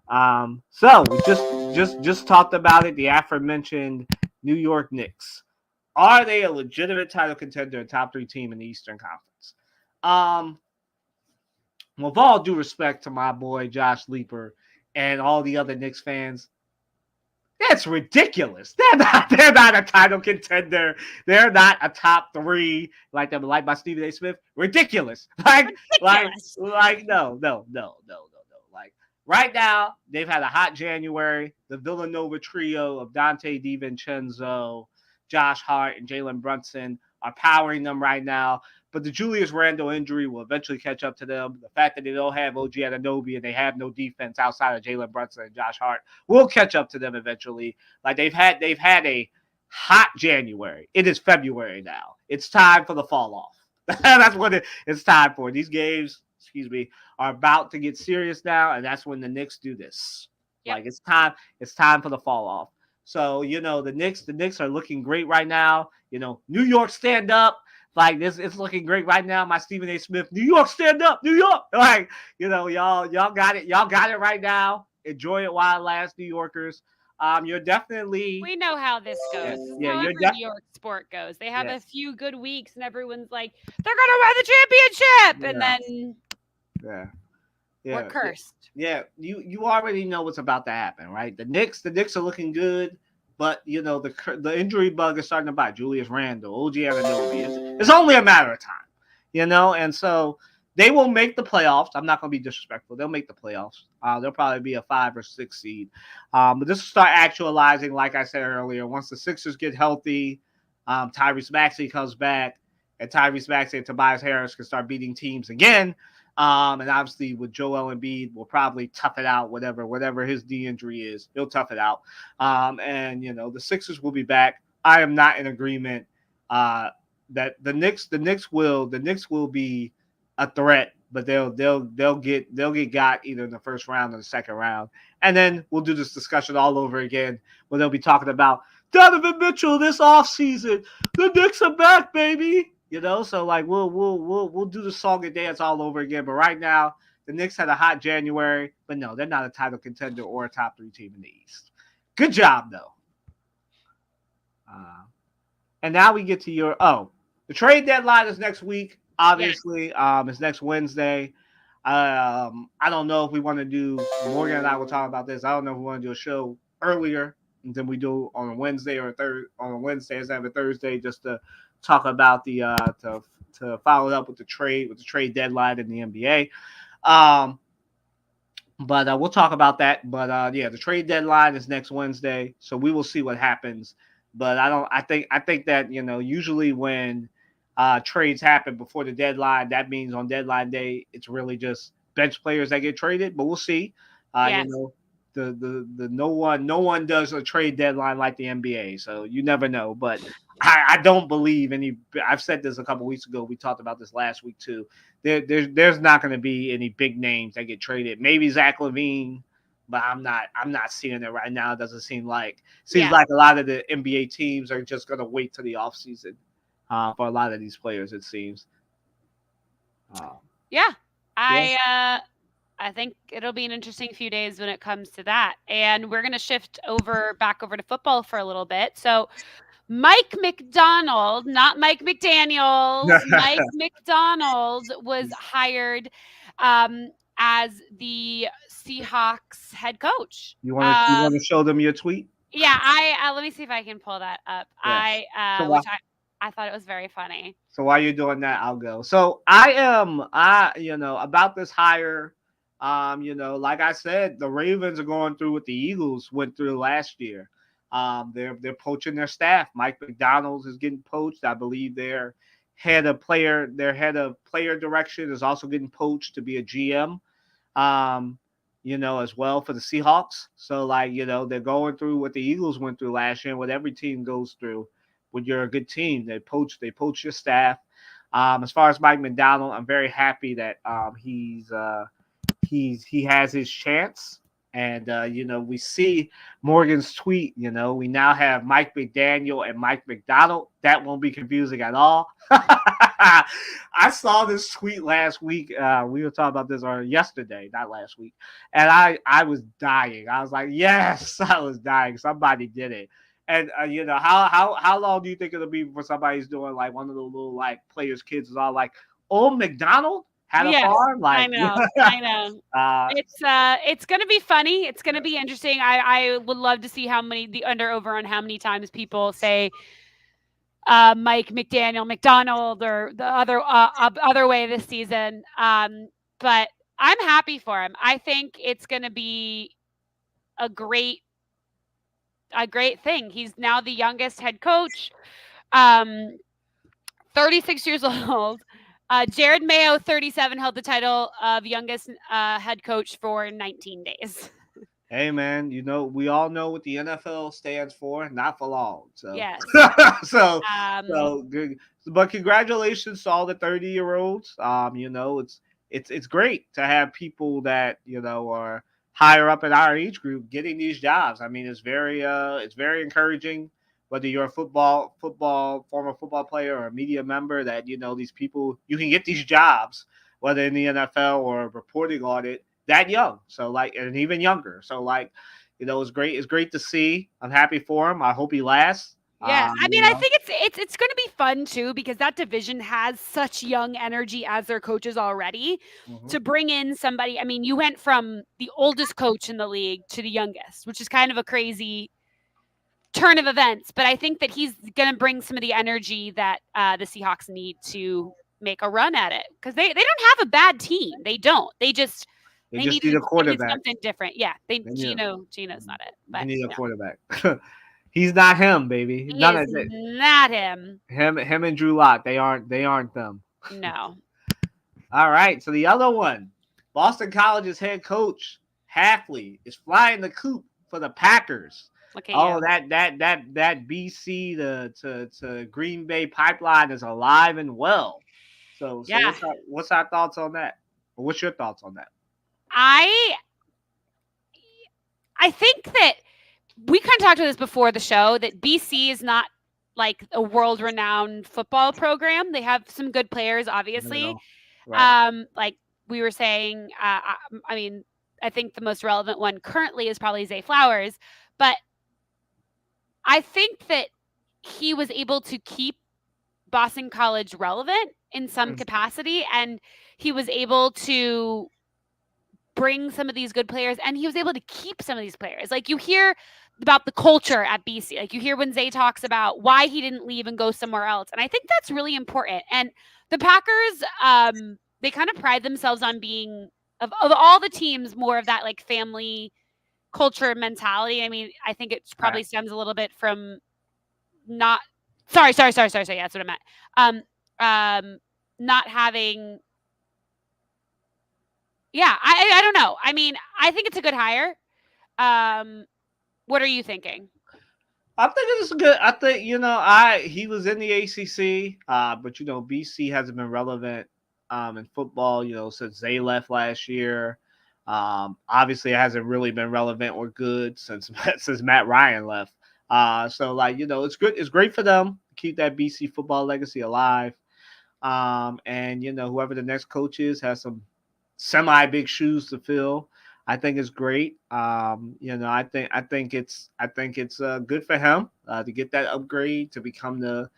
So we just talked about it. The aforementioned New York Knicks. Are they a legitimate title contender and top three team in the Eastern Conference? Um, with all due respect to my boy Josh Leeper and all the other Knicks fans, that's ridiculous. They're not a title contender. They're not a top three like them like by Stephen A. Smith. Ridiculous. Ridiculous. No. Like right now, they've had a hot January. The Villanova trio of Dante DiVincenzo, Josh Hart, and Jalen Brunson are powering them right now. But the Julius Randle injury will eventually catch up to them. The fact that they don't have OG Anunoby and they have no defense outside of Jalen Brunson and Josh Hart will catch up to them eventually. Like they've had a hot January. It is February now. It's time for the fall off. That's what it's time for. These games, excuse me, are about to get serious now, and that's when the Knicks do this. Yep. Like it's time. It's time for the fall off. So the Knicks are looking great right now. New York stand up. Like this, it's looking great right now. My Stephen A. Smith, New York, stand up, New York. Like y'all got it. Y'all got it right now. Enjoy it while it lasts, New Yorkers. You're definitely, We know how this yeah, goes. This is yeah, how you're every def, New York sport goes. They have yeah, a few good weeks, and everyone's like, "They're gonna win the championship," and yeah, then yeah, we're yeah, yeah. cursed. Yeah, you already know what's about to happen, right? The Knicks are looking good, but the injury bug is starting to bite. Julius Randle, OG Anunoby. It's only a matter of time, and so they will make the playoffs. I'm not going to be disrespectful. They'll make the playoffs. They'll probably be a 5 or 6 seed. But this will start actualizing, like I said earlier, once the Sixers get healthy, Tyrese Maxey comes back, and Tyrese Maxey and Tobias Harris can start beating teams again. And obviously with Joel Embiid, will probably tough it out, whatever his knee injury is, he'll tough it out. And the Sixers will be back. I am not in agreement that the Knicks will be a threat, but they'll get got either in the first round or the second round, and then we'll do this discussion all over again where they'll be talking about Donovan Mitchell this offseason. The Knicks are back, baby. So like we'll do the song and dance all over again. But right now, the Knicks had a hot January, but no, they're not a title contender or a top three team in the East. Good job though. Uh, and now we get to the trade deadline is next week. Yeah. Obviously, it's next Wednesday. I don't know if we want to do. Morgan and I will talk about this. I don't know if we want to do a show earlier than we do on a Wednesday or on a Wednesday instead of a Thursday, just to talk about to follow it up with the trade deadline in the NBA. Um, but we'll talk about that. But yeah, the trade deadline is next Wednesday, so we will see what happens. But I don't. I think that usually when trades happen before the deadline, that means on deadline day it's really just bench players that get traded. But we'll see. Yes. The no one does a trade deadline like the NBA, so you never know. But I don't believe any. I've said this a couple weeks ago. We talked about this last week too. There's not going to be any big names that get traded. Maybe Zach LaVine, but I'm not seeing it right now. It doesn't seems Yeah. like a lot of the NBA teams are just going to wait till the offseason for a lot of these players. It seems. Uh, Yeah. yeah. I think it'll be an interesting few days when it comes to that. And we're going to shift back over to football for a little bit. So, Mike McDonald, not Mike McDaniels, Mike McDonald was hired as the Seahawks head coach. You want to show them your tweet? Yeah, I let me see if I can pull that up. Yeah. Which I thought it was very funny. So while you're doing that, I'll go. So about this hire, like I said, the Ravens are going through what the Eagles went through last year. They're poaching their staff. Mike McDonald is getting poached. I believe their head of player direction is also getting poached to be a GM. As well for the Seahawks. So they're going through what the Eagles went through last year, and what every team goes through when you're a good team. They poach your staff. As far as Mike McDonald, I'm very happy that he has his chance. And we see Morgan's tweet. We now have Mike McDaniel and Mike McDonald. That won't be confusing at all. I saw this tweet last week. We were talking about this or yesterday, not last week, and I was dying. I was like, yes, I was dying. Somebody did it. And how long do you think it'll be before somebody's doing like one of the little like players' kids is all like, "Old McDonald had a Yes, farm," I like, know, I know. uh, It's gonna be funny. It's gonna be interesting. I would love to see how many the under over on how many times people say Mike McDaniel, McDonald, or the other way this season. But I'm happy for him. I think it's gonna be a great a great thing. He's now the youngest head coach. Um, 36 years old. Jared Mayo, 37, held the title of youngest head coach for 19 days. hey man, we all know what the NFL stands for, not for long. So, Yes. so, Um, so good. But congratulations to all the 30-year-olds. It's great to have people that are higher up in our age group getting these jobs. I mean, it's very encouraging. Whether you're a former football player or a media member, that these people you can get these jobs, whether in the NFL or reporting on it that young. So like, and even younger. So like, it's great. It's great to see. I'm happy for him. I hope he lasts. yeah, I mean, I think it's going to be fun too because that division has such young energy as their coaches already. Mhm. To bring in somebody, I mean, you went from the oldest coach in the league to the youngest, which is kind of a crazy turn of events. But I think that he's going to bring some of the energy that the Seahawks need to make a run at it because they don't have a bad team. They don't. They just They just need a they needed quarterback. something different. Yeah, they They need a, Gino's not it, they but need a quarterback. He's not him, baby. he None is of it. not him. Him and Drew Lock. They aren't them. No. All right. So the other one, Boston College's head coach Hafley is flying the coop for the Packers. Look at Oh, you. that BC to Green Bay pipeline is alive and well. So Yeah. what's our thoughts on that? Or what's your thoughts on that? I I think that we kind of talked about this before the show that BC is not like a world renowned football program. They have some good players, Not at obviously. all. Right. Like we were saying, I mean, I think the most relevant one currently is probably Zay Flowers, but I think that he was able to keep Boston College relevant in some Mm. capacity, and he was able to bring some of these good players and he was able to keep some of these players. Like you hear about the culture at BC. Like you hear when Zay talks about why he didn't leave and go somewhere else. And I think that's really important. And the Packers, they kind of pride themselves on being of all the teams more of that like family culture mentality. I mean, I think it Right. probably stems a little bit from not sorry. That's what I meant. Um not having yeah, I don't know. I mean, I think it's a good hire. Um, what are you thinking? I think it's good. I think he was in the ACC, but BC hasn't been relevant in football, since they left last year. Obviously, it hasn't really been relevant or good since since Matt Ryan left. So like it's good. It's great for them to keep that BC football legacy alive. And whoever the next coach is has some semi big shoes to fill. I think it's great. I think it's good for him to get that upgrade to become the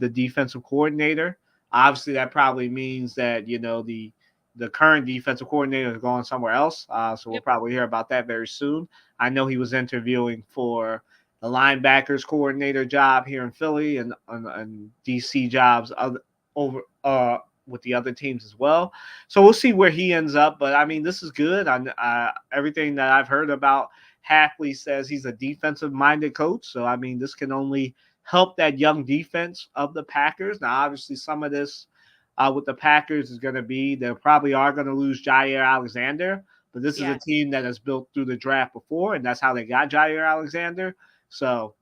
defensive coordinator. Obviously, that probably means that the current defensive coordinator is going somewhere else. So we'll Yep. probably hear about that very soon. I know he was interviewing for the linebackers coordinator job here in Philly and DC jobs over with the other teams as well. So we'll see where he ends up. But I mean, this is good. Everything that I've heard about Hafley says he's a defensive minded coach. So I mean, this can only help that young defense of the Packers. Now, obviously, some of this with the Packers is going to be they probably are going to lose Jair Alexander. But this is a Yeah. team that has built through the draft before, and that's how they got Jair Alexander. So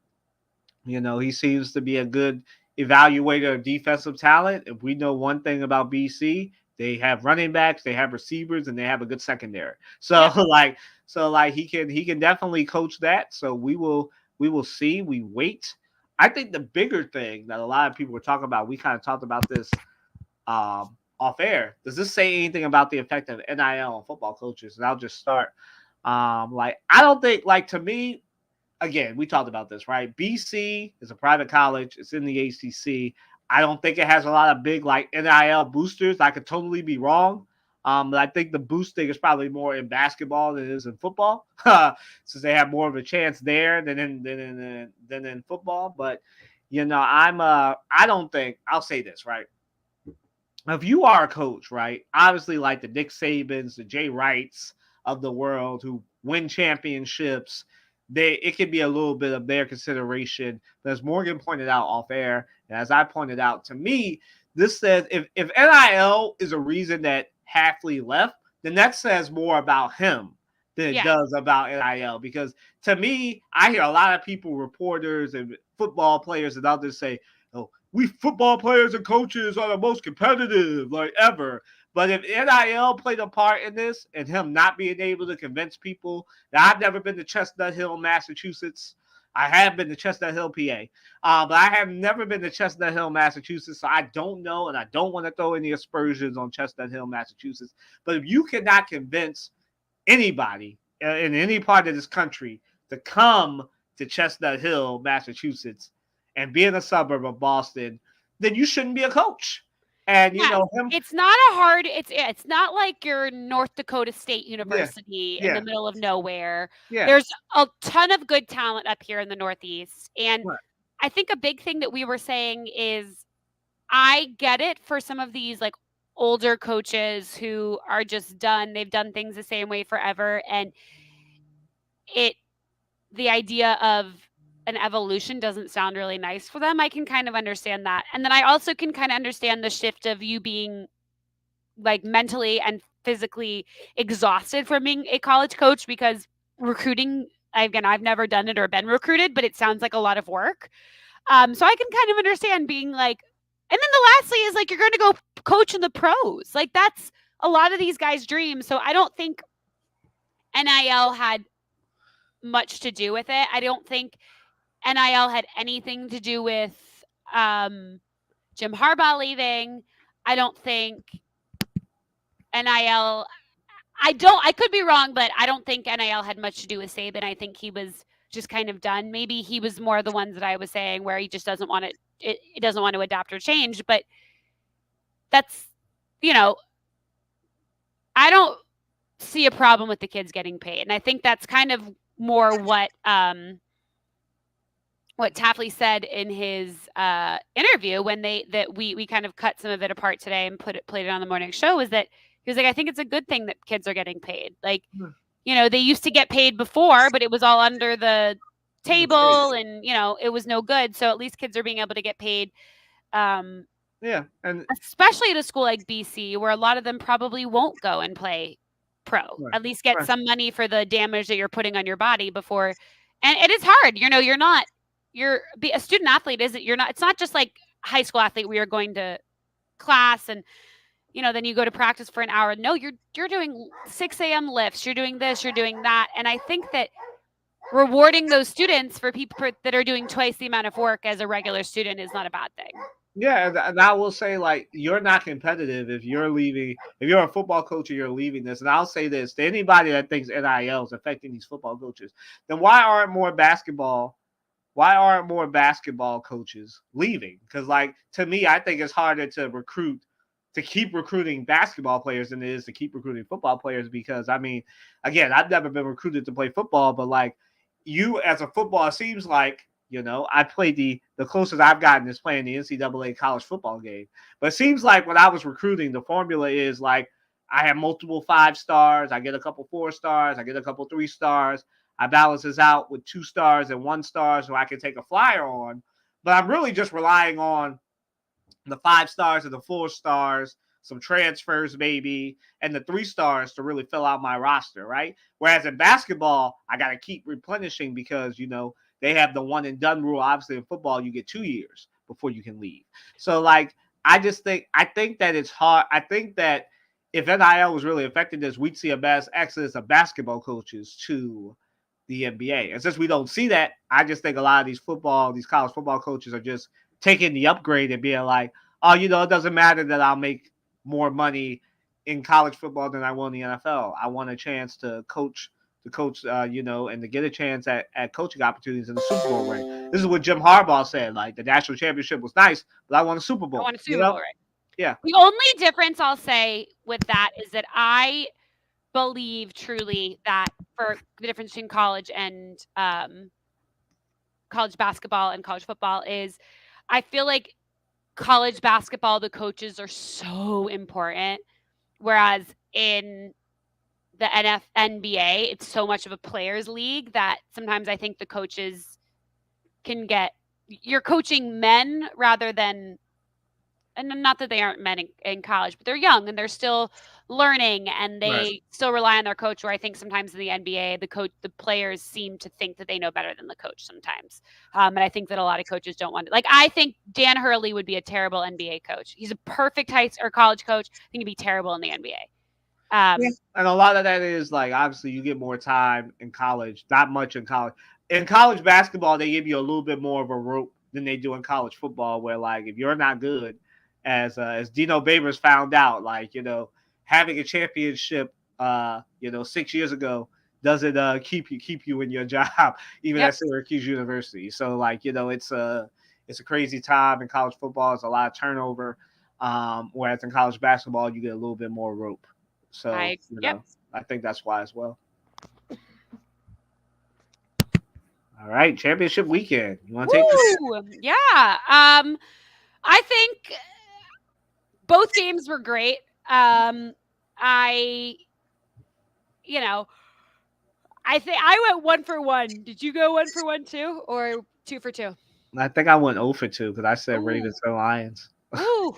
he seems to be a good. evaluate their defensive talent, if we know one thing about BC, they have running backs, they have receivers, and they have a good secondary. So Yep. like he can definitely coach that. So we will see. We wait. I think the bigger thing that a lot of people were talking about, we kind of talked about this off air. Does this say anything about the effect of NIL on football coaches? And I'll just start. Like I don't think, like, to me, again, we talked about this, right? BC is a private college. It's in the ACC. I don't think it has a lot of big like NIL boosters. I could totally be wrong. But I think the boosting is probably more in basketball than it is in football, since they have more of a chance there than in football. But I don't think, I'll say this, right? If you are a coach, right, obviously like the Nick Sabans, the Jay Wrights of the world who win championships, it could be a little bit of their consideration. But as Morgan pointed out off air, and as I pointed out, to me, this says if NIL is a reason that Hafley left, then that says more about him than it Yeah. does about NIL. Because to me, I hear a lot of people, reporters and football players and others say, "Oh, we football players and coaches are the most competitive like ever." But if NIL played a part in this and him not being able to convince people, that I've never been to Chestnut Hill, Massachusetts. I have been to Chestnut Hill, PA, but I have never been to Chestnut Hill, Massachusetts. So I don't know, and I don't want to throw any aspersions on Chestnut Hill, Massachusetts. But if you cannot convince anybody in any part of this country to come to Chestnut Hill, Massachusetts, and be in a suburb of Boston, then you shouldn't be a coach. And Yeah, him, it's not a hard it's not like your North Dakota State yeah, University in the yeah, middle of nowhere. yeah, There's a ton of good talent up here in the Northeast, and right, I think a big thing that we were saying is I get it for some of these, like, older coaches who are just done, they've done things the same way forever, and it the idea of an evolution doesn't sound really nice for them. I can kind of understand that, and then I also can kinda understand the shift of you being, like, mentally and physically exhausted from being a college coach because recruiting, again, I've never done it or been recruited, but it sounds like a lot of work. So I can kind of understand being like, and then the lastly is like you're going to go coach in the pros. Like that's a lot of these guys' dreams. So I don't think NIL had much to do with it. I don't think NIL had anything to do with Jim Harbaugh leaving. I don't think NIL I could be wrong, but I don't think NIL had much to do with Saban. I think he was just kind of done. Maybe he was more the ones that I was saying where he just doesn't want it doesn't want to adapt or change. But that's you know, I don't see a problem with the kids getting paid. And I think that's kind of more what Taffley said in his interview when we kind of cut some of it apart today and played it on the morning show was that he was like, I think it's a good thing that kids are getting paid. Like, they used to get paid before, but it was all under the the table. table and, it was no good. So at least kids are being able to get paid, um, Yeah, and especially at a school like BC, where a lot of them probably won't go and play pro. right, At least get right. some money for the damage that you're putting on your body before. And it is hard. You're not, a student athlete isn't, you're not, it's not just like high school athlete where you're going to class and then you go to practice for an hour. No, you're doing 6 a.m. lifts. You're doing this. You're doing that. And I think that rewarding those students for people that are doing twice the amount of work as a regular student is not a bad thing. Yeah, and I will say, like, you're not competitive if you're leaving. If you're a football coach and you're leaving this, and I'll say this to anybody that thinks NIL is affecting these football coaches, then why aren't more basketball coaches leaving? Because, like, to me, I think it's harder to keep recruiting basketball players than it is to keep recruiting football players. Because, I mean, again, I've never been recruited to play football, but, like, you as a football, it seems like, I played the closest I've gotten is playing the NCAA college football game. But it seems like when I was recruiting, the formula is like I have multiple 5 stars, I get a couple 4 stars, I get a couple 3 stars. I balance this out with 2 stars and 1 star so I can take a flyer on. But I'm really just relying on the 5 stars and the 4 stars, some transfers maybe, and the 3 stars to really fill out my roster, right? Whereas in basketball, I got to keep replenishing because, they have the one and done rule. Obviously, in football, you get 2 years before you can leave. So like I think that it's hard. I think that if NIL was really affecting this, we'd see a mass exodus of basketball coaches to the NBA. And since we don't see that, I just think a lot of these college football coaches are just taking the upgrade and being like, oh, it doesn't matter that I'll make more money in college football than I will in the NFL. I want a chance and to get a chance at coaching opportunities in the Super Bowl ring. This is what Jim Harbaugh said. Like the national championship was nice, but I want a Super I Bowl. want a Super Bowl, right? Yeah. The only difference I'll say with that is that I believe truly that for the difference between college basketball and college football is I feel like college basketball, the coaches are so important, whereas in the NBA, it's so much of a players' league that sometimes I think the coaches can get you're coaching men rather than and not that they aren't men in college, but they're young and they're still learning and Right. they still rely on their coach. Where I think sometimes in the NBA, the players seem to think that they know better than the coach sometimes, and I think that a lot of coaches don't want to. Like I think Dan Hurley would be a terrible NBA coach. He's a perfect high or college coach. I think he'd be terrible in the NBA. Yeah. And a lot of that is like obviously you get more time in college, not much in college. In college basketball, they give you a little bit more of a rope than they do in college football, where like if you're not good, as Dino Babers found out, like having a championship, 6 years ago doesn't keep you in your job, even Yep. at Syracuse University. So like it's a crazy time in college football. It's a lot of turnover, whereas in college basketball you get a little bit more rope. So, Yep. I think that's why as well. All right, championship weekend. You want to take this? Woo! Yeah. I think both games were great. I, you know, I think I went 1 for 1. Did you go 1 for 1 too, or 2 for 2? I think I went 0 for 2 because I said Ooh, Ravens and Lions. ooh.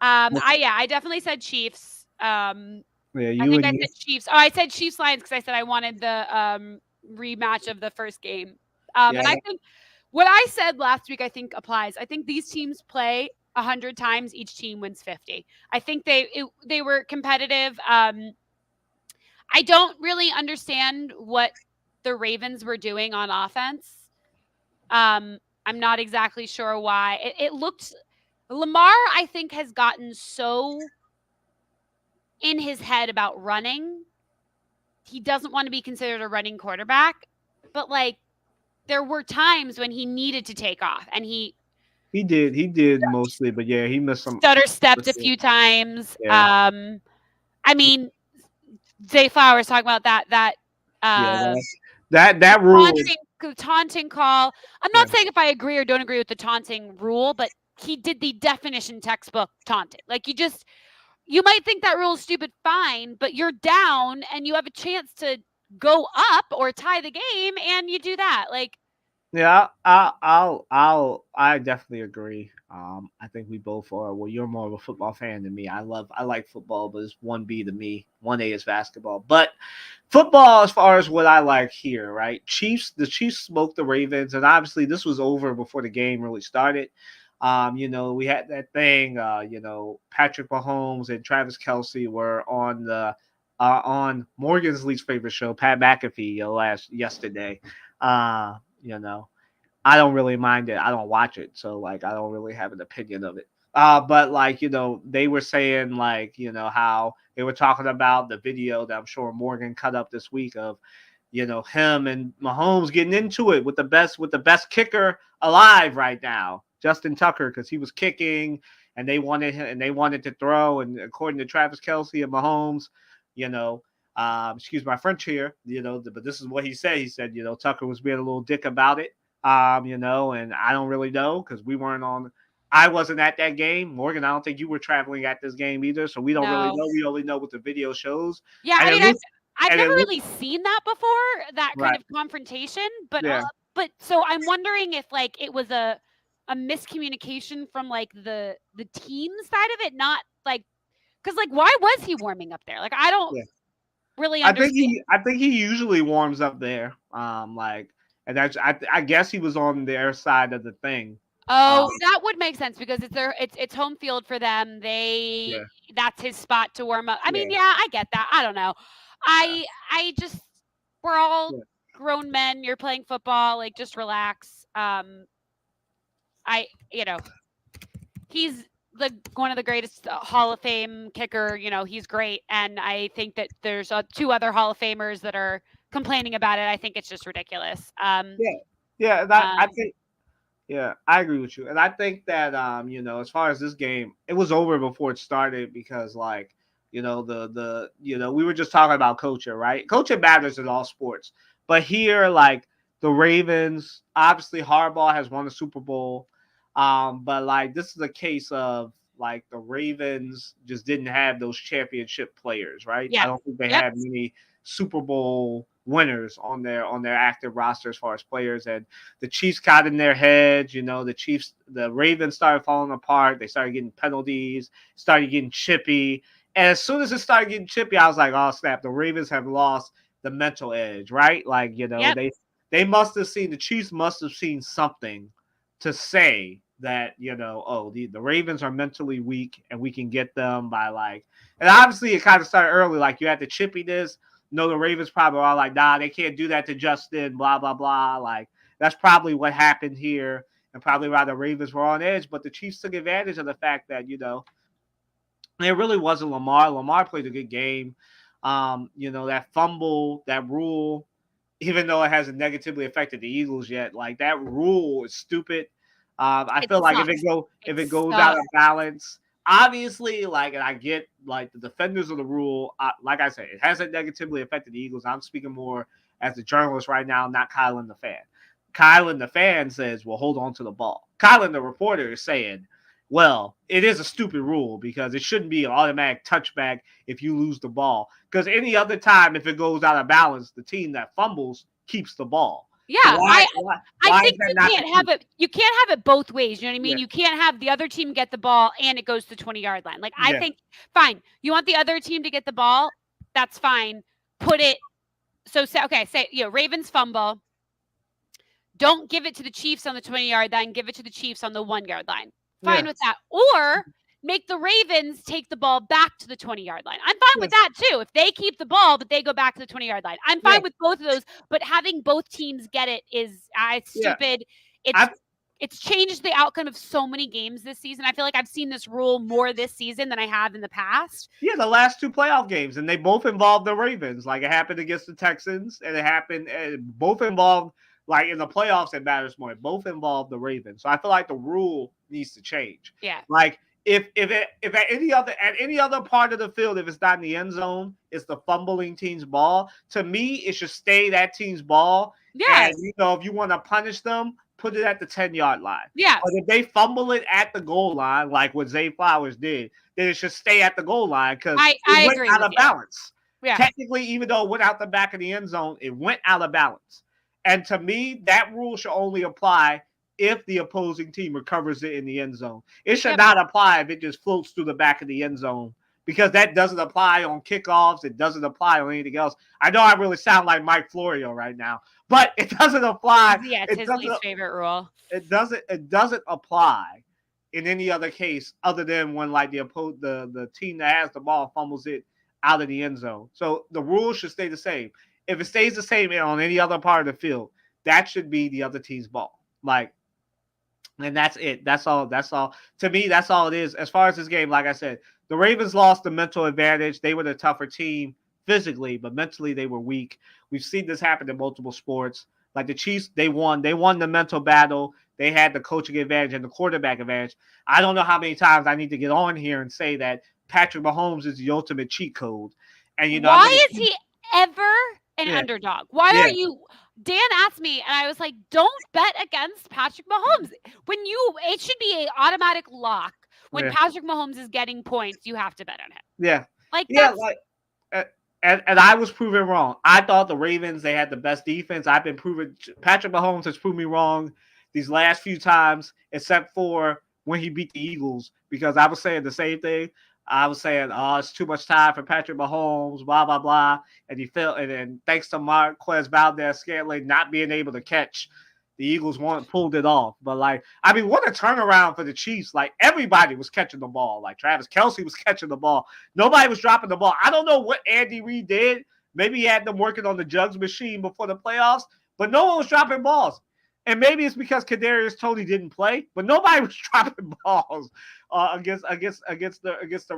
I definitely said Chiefs. Yeah, I you think and I you. said Chiefs. Oh, I said Chiefs Lions because I said I wanted the rematch of the first game. Yeah, And I think what I said last week, I think applies. I think these teams play 100 times, each team wins 50. I think they were competitive. I don't really understand what the Ravens were doing on offense. I'm not exactly sure why. It looked Lamar, I think, has gotten so in his head about running. He doesn't want to be considered a running quarterback, but like there were times when he needed to take off and he he did mostly, but yeah, he missed some. stutter stepped a few times. Yeah, I mean, Zay Flowers talking about that yeah. uh That rule. taunting call. I'm Yeah, not saying if I agree or don't agree with the taunting rule, but he did the definition textbook taunting. Like you might think that rule is stupid, fine, but you're down and you have a chance to go up or tie the game and you do that. Like yeah. I definitely agree. I think we both are. Well, you're more of a football fan than me. I like football, but it's 1B to me. 1A is basketball, but football, as far as what I like here, right? The Chiefs smoked the Ravens, and obviously this was over before the game really started. We had that thing. Patrick Mahomes and Travis Kelsey were on Morgan's least favorite show, Pat McAfee, yesterday. Uh, you know, I don't really mind it. I don't watch it, so like I don't really have an opinion of it. But like they were saying like how they were talking about the video that I'm sure Morgan cut up this week of him and Mahomes getting into it with the best kicker alive right now, Justin Tucker, because he was kicking and they wanted to throw, and according to Travis Kelsey and Mahomes, you know. Excuse my French here, but this is what he said. He said, Tucker was being a little dick about it, and I don't really know because we weren't on. I wasn't at that game. Morgan, I don't think you were traveling at this game either, so we don't really no. know. We only know what the video shows, Yeah, and I it mean looks I've and never it looks really seen that before, that kind right. of confrontation, Yeah, but so I'm wondering if like it was a miscommunication from like the team side of it, not like cuz like why was he warming up there? Like I don't yeah. really I think understand. he usually warms up there. And I guess he was on their side of the thing. Oh, that would make sense because it's home field for them. Yeah, That's his spot to warm up. I mean, yeah, yeah, I get that. I don't know. I just we're all yeah, grown men. You're playing football, like just relax. I he's the one of the greatest Hall of Fame kicker. He's great, and I think that there's two other Hall of Famers that are complaining about it. I think it's just ridiculous. yeah, yeah. And I Um, think yeah, I agree with you. And I think that as far as this game, it was over before it started because like, we were just talking about coaching, right? Coaching matters in all sports. But here, like the Ravens, obviously Harbaugh has won the Super Bowl. But like this is a case of like the Ravens just didn't have those championship players, right? I yeah, don't think they yep, had many Super Bowl winners on their active roster as far as players. And the Chiefs got in their heads. The Ravens started falling apart. They started getting penalties, started getting chippy. And as soon as it started getting chippy, I was like, oh, snap, the Ravens have lost the mental edge, right? Like, yep, they must have seen, the Chiefs must have seen something to say that, oh, the Ravens are mentally weak and we can get them by like, and obviously it kind of started early. Like you had the chippiness. No, the Ravens probably are like, nah, they can't do that to Justin, blah, blah, blah. Like, that's probably what happened here, and probably why the Ravens were on edge. But the Chiefs took advantage of the fact that, it really wasn't Lamar. Lamar played a good game. That fumble, that rule, even though it hasn't negatively affected the Eagles yet, like that rule is stupid. I it feel like if sucks. it go It if it goes out sucks. of balance, obviously, like, and I get like the defenders of the rule. Like I said, it hasn't negatively affected the Eagles. I'm speaking more as a journalist right now, not Kylan the fan. Kylan the fan says, "Well, hold on to the ball." Kylan the reporter is saying, well, it is a stupid rule because it shouldn't be an automatic touchback if you lose the ball. Because any other time, if it goes out of balance, the team that fumbles keeps the ball. Yeah, So I I why is think that not the case? you can't have it both ways, you know what I Yeah, mean? You can't have the other team get the ball and it goes to the 20-yard line. Like, I yeah, think fine, you want the other team to get the ball, that's fine. Put it say, Ravens fumble, don't give it to the Chiefs on the 20-yard line, give it to the Chiefs on the 1-yard line. Fine yeah, with that. Or make the Ravens take the ball back to the 20-yard line. I'm fine yeah, with that too. If they keep the ball, but they go back to the 20-yard line. I'm yeah, fine with both of those, but having both teams get it is yeah. stupid. It's I it's changed the outcome of so many games this season. I feel like I've seen this rule more this season than I have in the past. Yeah, the last two playoff games, and they both involved the Ravens. Like it happened against the Texans, and it happened. And both involved, like in the playoffs, it matters more. Both involved the Ravens. So I feel like the rule needs to change. Yeah. Like if at any other part of the field, if it's not in the end zone, it's the fumbling team's ball. To me, it should stay that team's ball. And Yes. if you want to punish them, put it at the 10-yard line. But Yes. if they fumble it at the goal line, like what Zay Flowers did, then it should stay at the goal line because I it went agree out with of you. balance. Yeah. Technically, even though it went out the back of the end zone, it went out of balance. And to me, that rule should only apply if the opposing team recovers it in the end zone. It should Yep. not apply if it just floats through the back of the end zone because that doesn't apply on kickoffs. It doesn't apply on anything else. I know I really sound like Mike Florio right now, but it doesn't apply. Yeah, it's It his doesn't least favorite rule. it doesn't apply in any other case other than when like the team that has the ball fumbles it out of the end zone. So the rules should stay the same. If it stays the same on any other part of the field, that should be the other team's ball. Like, and that's it. That's all. That's all. To me, that's all it is. As far as this game, like I said, the Ravens lost the mental advantage. They were the tougher team physically, but mentally they were weak. We've seen this happen in multiple sports. Like the Chiefs, they won. They won the mental battle. They had the coaching advantage and the quarterback advantage. I don't know how many times I need to get on here and say that Patrick Mahomes is the ultimate cheat code. And I know the Why is he ever an yeah, underdog? Why yeah, are you Dan asked me and I was like, "Don't bet against Patrick Mahomes." It should be a automatic lock. When yeah, Patrick Mahomes is getting points, you have to bet on him. yeah, Like yeah. that's Like and I was proven wrong. I thought the Ravens they had the best defense. I've been proven. Patrick Mahomes has proved me wrong these last few times, except for when he beat the Eagles, because I was saying the same thing. I was saying, "Oh, it's too much time for Patrick Mahomes," blah blah blah, and he fell. And then thanks to Marquez Valdez Scantling not being able to catch, the Eagles pulled it off. But like, I mean, what a turnaround for the Chiefs. Like everybody was catching the ball. Like Travis Kelce was catching the ball. Nobody was dropping the ball. I don't know what Andy Reid did. Maybe he had them working on the jugs machine before the playoffs, but no one was dropping balls. And maybe it's because Kadarius Toney didn't play, but nobody was dropping balls against the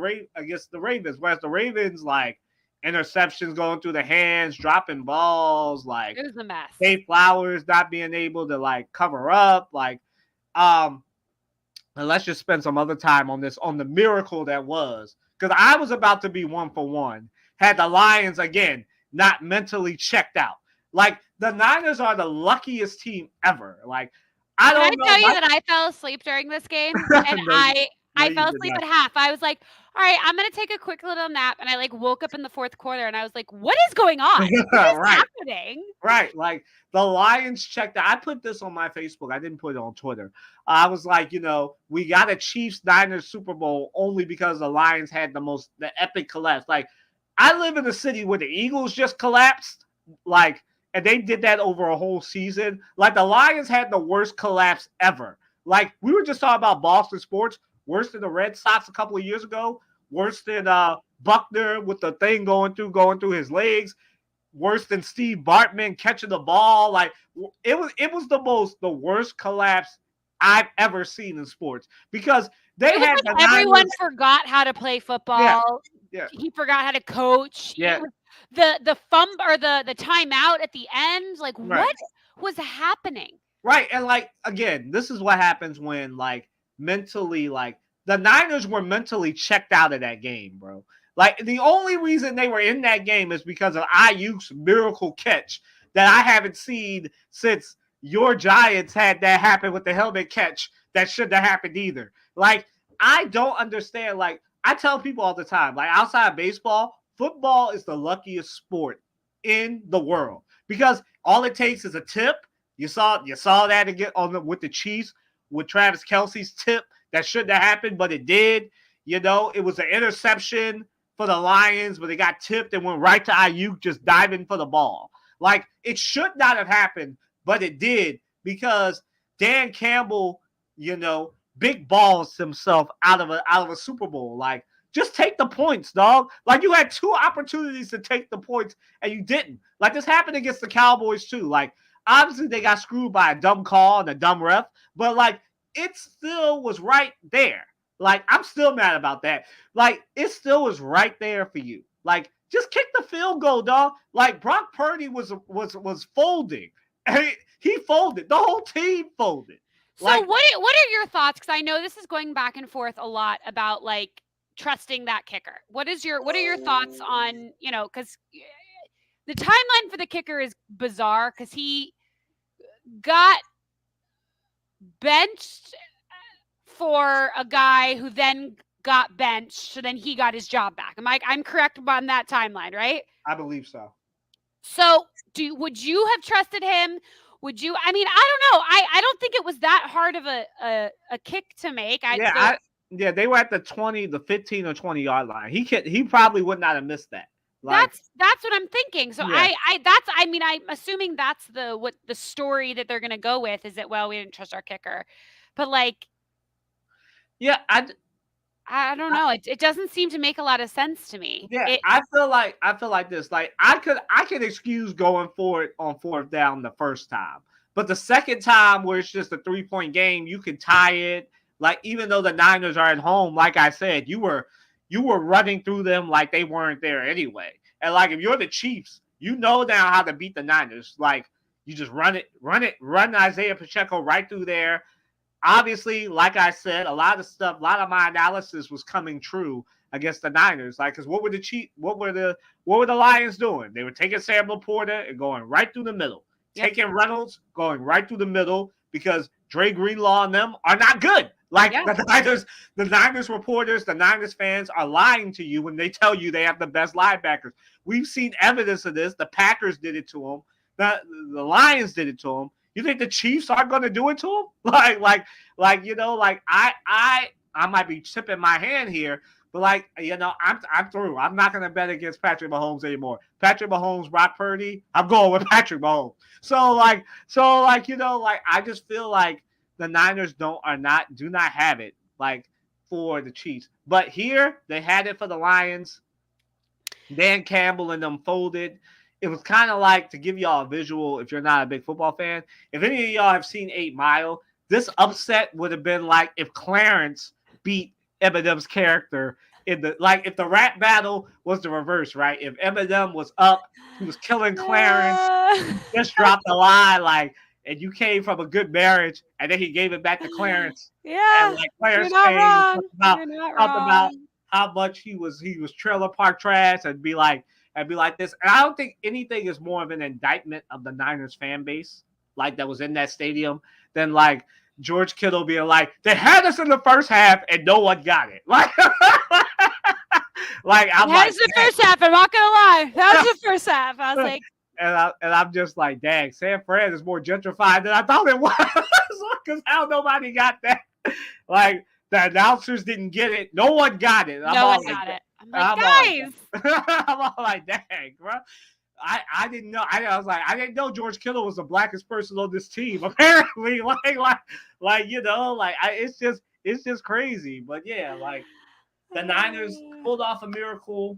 Ravens. Whereas the Ravens, like, interceptions going through the hands, dropping balls, like It was a mess. Dave Flowers not being able to like cover up, like um and let's just spend some other time on this, on the miracle that was, because I was about to be 1-for-1 had the Lions again not mentally checked out. Like the Niners are the luckiest team ever. Like I Can I don't know, tell you that I fell asleep during this game? And no, no, I you fell did asleep not. at half. I was like, "All right, I'm gonna take a quick little nap." And I like woke up in the fourth quarter and I was like, "What is going on? What is Right. happening?" Right. Like the Lions checked out. I put this on my Facebook. I didn't put it on Twitter. I was like, we got a Chiefs Niners Super Bowl only because the Lions had the epic collapse. Like, I live in a city where the Eagles just collapsed. Like, and they did that over a whole season. Like, the Lions had the worst collapse ever. Like, we were just talking about Boston sports, worse than the Red Sox a couple of years ago, worse than Buckner with the thing going through his legs, worse than Steve Bartman catching the ball. Like it was the worst collapse I've ever seen in sports, because they It was had the like everyone Niners. forgot how to play Yeah, football. yeah, He forgot how to coach. It yeah. was the fumble or the timeout at the end. Like, Right, what was happening? right. And like again, this is what happens when like mentally, like the Niners were mentally checked out of that game, bro. Like the only reason they were in that game is because of Ayuk's miracle catch that I haven't seen since your Giants had that happen with the helmet catch that shouldn't have happened either. Like I don't understand. Like I tell people all the time, like outside of baseball, football is the luckiest sport in the world, because all it takes is a tip. You saw that again with the Chiefs with Travis Kelce's tip that shouldn't have happened, but it did. It was an interception for the Lions, but they got tipped and went right to Ayuk just diving for the ball. Like it should not have happened, but it did, because Dan Campbell, big balls himself out of a Super Bowl. Like just take the points, dog. Like you had two opportunities to take the points and you didn't. Like this happened against the Cowboys too. Like obviously they got screwed by a dumb call and a dumb ref, but like it still was right there. Like I'm still mad about that. Like it still was right there for you. Like just kick the field goal, dog. Like Brock Purdy was folding. He folded. The whole team folded. So Like what are your thoughts? Because I know this is going back and forth a lot about like trusting that kicker. What are your thoughts on, because the timeline for the kicker is bizarre because he got benched for a guy who then got benched, so then he got his job back. I'm correct on that timeline, right? I believe so. So would you have trusted him? Would you? I mean, I don't know. I don't think it was that hard of a kick to make. Yeah, they were at the 20, the 15 or 20-yard line. He probably would not have missed that. Like That's what I'm thinking. So yeah. I'm assuming that's what the story that they're gonna go with is that, well, we didn't trust our kicker. But like Yeah, I don't know. It doesn't seem to make a lot of sense to me. yeah, I feel like this. Like I could excuse going for it on fourth down the first time. But the second time where it's just a 3-point game, you can tie it. Like even though the Niners are at home, like I said, you were running through them like they weren't there anyway. And like if you're the Chiefs, you know now how to beat the Niners. Like you just run Isaiah Pacheco right through there. Obviously, like I said, a lot of my analysis was coming true against the Niners. Like, because what were the Lions doing? They were taking Sam Laporta and going right through the middle, Yep. taking Reynolds, going right through the middle, because Dre Greenlaw and them are not good. Like Yeah. the Niners reporters, the Niners fans are lying to you when they tell you they have the best linebackers. We've seen evidence of this. The Packers did it to them. The Lions did it to them. You think the Chiefs aren't going to do it to him? Like I might be tipping my hand here, but like I'm through. I'm not gonna bet against Patrick Mahomes anymore. Patrick Mahomes, Brock Purdy. I'm going with Patrick Mahomes. So I just feel like the Niners do not have it like for the Chiefs, but here they had it for the Lions. Dan Campbell and them folded. It was kind of like, to give y'all a visual, if you're not a big football fan, if any of y'all have seen 8 Mile, this upset would have been like if Clarence beat Eminem's character in the, like if the rap battle was the reverse, right? If Eminem was up, he was killing Clarence, Uh, just dropped a lie, like, and you came from a good marriage, and then he gave it back to Clarence, and yeah, like you're Clarence not came and wrong. You're not talked about wrong. how much he was trailer park trash, and be like this. And I don't think anything is more of an indictment of the Niners fan base, like that was in that stadium, than like George Kittle being like, they had us in the first half and no one got it. Like I'm That like, was the first half. I'm not gonna lie. That was the first half. I was like, I'm just like, dang, San Fran is more gentrified than I thought it was. Because how nobody got that? Like the announcers didn't get it. No one got it. no one got it. I'm like, I'm all like guys. that. I'm all like, dang, bro. I didn't know. I was like, I didn't know George Kittle was the blackest person on this team. Apparently, it's just crazy. But yeah, like the Niners pulled off a miracle.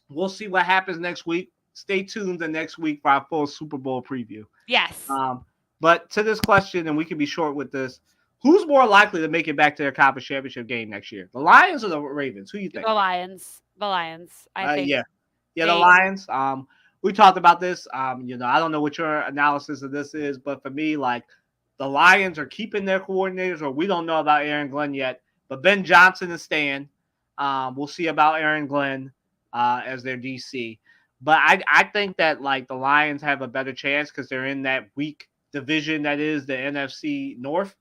We'll see what happens next week. Stay tuned the next week for our full Super Bowl preview. Yes. But to this question, and we can be short with this, who's more likely to make it back to their conference championship game next year? The Lions or the Ravens? Who you think? The Lions. The Lions. I think Yeah, the they Lions. We talked about this. I don't know what your analysis of this is, but for me, like the Lions are keeping their coordinators, or we don't know about Aaron Glenn yet. But Ben Johnson is staying. We'll see about Aaron Glenn as their DC. But I think that like the Lions have a better chance because they're in that weak division that is the NFC North,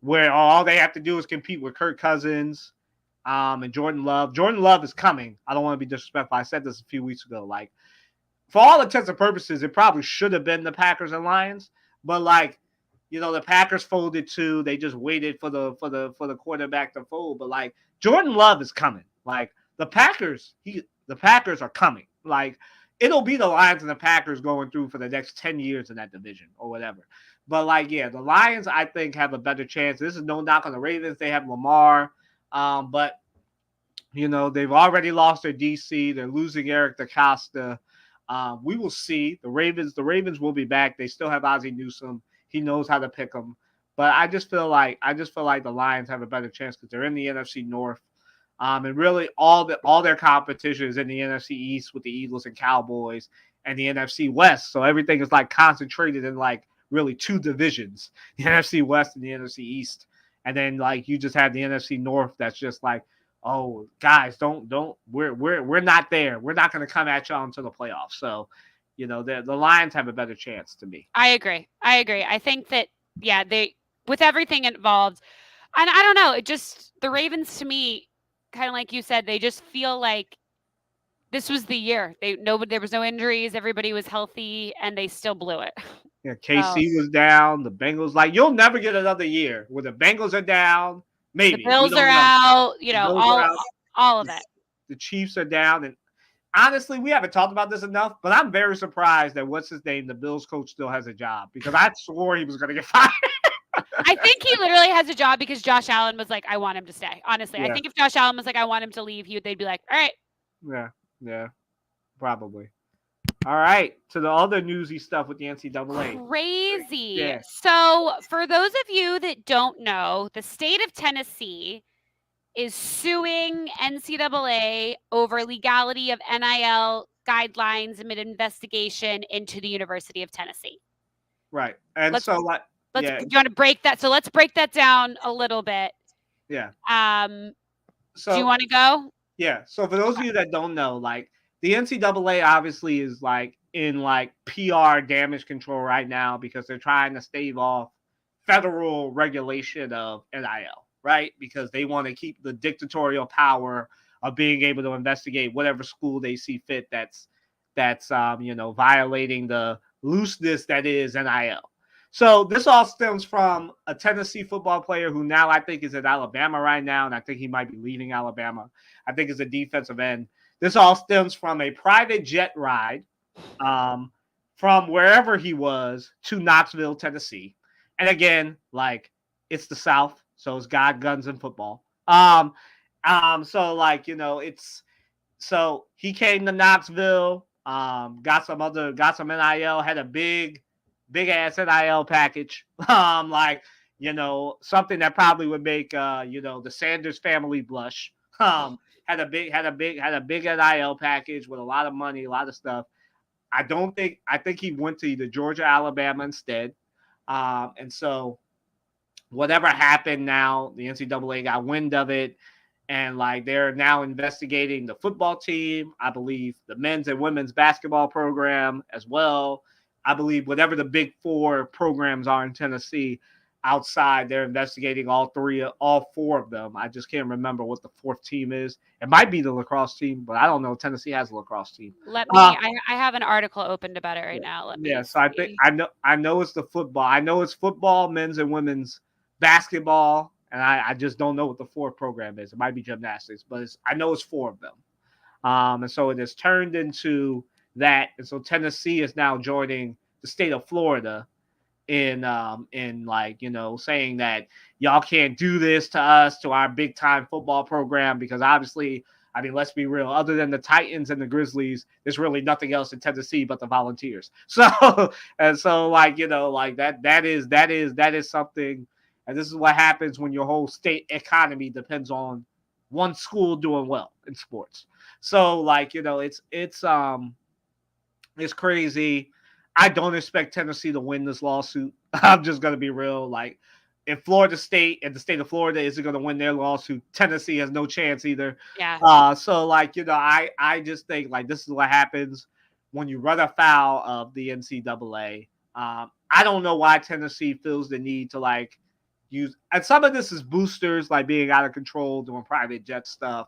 where all they have to do is compete with Kirk Cousins, and Jordan Love. Jordan Love is coming. I don't want to be disrespectful. I said this a few weeks ago. Like, for all intents and purposes, it probably should have been the Packers and Lions, but like, the Packers folded too. They just waited for the quarterback to fold. But like, Jordan Love is coming. Like the Packers are coming. Like, it'll be the Lions and the Packers going through for the next 10 years in that division or whatever. But like, yeah, the Lions I think have a better chance. This is no knock on the Ravens. They have Lamar. But they've already lost their DC. They're losing Eric DeCosta. We will see. The Ravens will be back. They still have Ozzie Newsome. He knows how to pick them. But I just feel like the Lions have a better chance because they're in the NFC North. And really all their competition is in the NFC East with the Eagles and Cowboys and the NFC West. So everything is like concentrated in like really two divisions, the NFC West and the NFC East. And then like you just have the NFC North that's just like, oh guys, don't we're not there. We're not going to come at y'all until the playoffs. So, the Lions have a better chance to me. I agree. I think that they, with everything involved, and I don't know, it just, the Ravens to me, kind of like you said, they just feel like this was the year. There was no injuries, everybody was healthy, and they still blew it. Yeah, KC was down. The Bengals, like, you'll never get another year where the Bengals are down. Maybe the Bills are out. Bills are out. All of it. The Chiefs are down, and honestly, we haven't talked about this enough. But I'm very surprised that the Bills coach, still has a job because I swore he was going to get fired. I think he literally has a job because Josh Allen was like, I want him to stay. Honestly, Yeah. I think if Josh Allen was like, I want him to leave, they'd be like, all right. Yeah, probably. All right, to the other newsy stuff with the NCAA. Crazy. Yeah. So, for those of you that don't know, the state of Tennessee is suing NCAA over legality of NIL guidelines amid investigation into the University of Tennessee. Right. And do you want to break that? So let's break that down a little bit. Yeah. So do you want to go? Yeah. So for those of you that don't know, like, the NCAA obviously is like in like PR damage control right now because they're trying to stave off federal regulation of NIL, right? Because they want to keep the dictatorial power of being able to investigate whatever school they see fit that's violating the looseness that is NIL. So this all stems from a Tennessee football player who now I think is at Alabama right now, and I think he might be leaving Alabama. I think is a defensive end. This all stems from a private jet ride um, from wherever he was to Knoxville, Tennessee. And again, like it's the South, so it's God, guns, and football. So like it's so he came to Knoxville, got some NIL, had a big ass NIL package. Like something that probably would make the Sanders family blush. Had a big NIL package with a lot of money, a lot of stuff. I think he went to either Georgia, Alabama instead. And so whatever happened now, the NCAA got wind of it, and like they're now investigating the football team. I believe the men's and women's basketball program as well. I believe whatever the big four programs are in Tennessee outside, they're investigating all four of them. I just can't remember what the fourth team is. It might be the lacrosse team, but I don't know. Tennessee has a lacrosse team. Let Uh, me. I have an article opened about it right yeah, now. Let yeah. me So I think see. I know it's the football. I know it's football, men's and women's basketball, and I just don't know what the fourth program is. It might be gymnastics, but I know it's four of them. And so it has turned into that, and so Tennessee is now joining the state of Florida in like saying that y'all can't do this to us, to our big time football program, because obviously, I mean, let's be real, other than the Titans and the Grizzlies, there's really nothing else in Tennessee but the Volunteers. So and so like like that is something, and this is what happens when your whole state economy depends on one school doing well in sports. So like it's crazy. I don't expect Tennessee to win this lawsuit. I'm just gonna be real. Like, if Florida State and the state of Florida isn't gonna win their lawsuit, Tennessee has no chance either. Yeah. So like I just think like this is what happens when you run afoul of the NCAA. I don't know why Tennessee feels the need to like use, and some of this is boosters like being out of control, doing private jet stuff,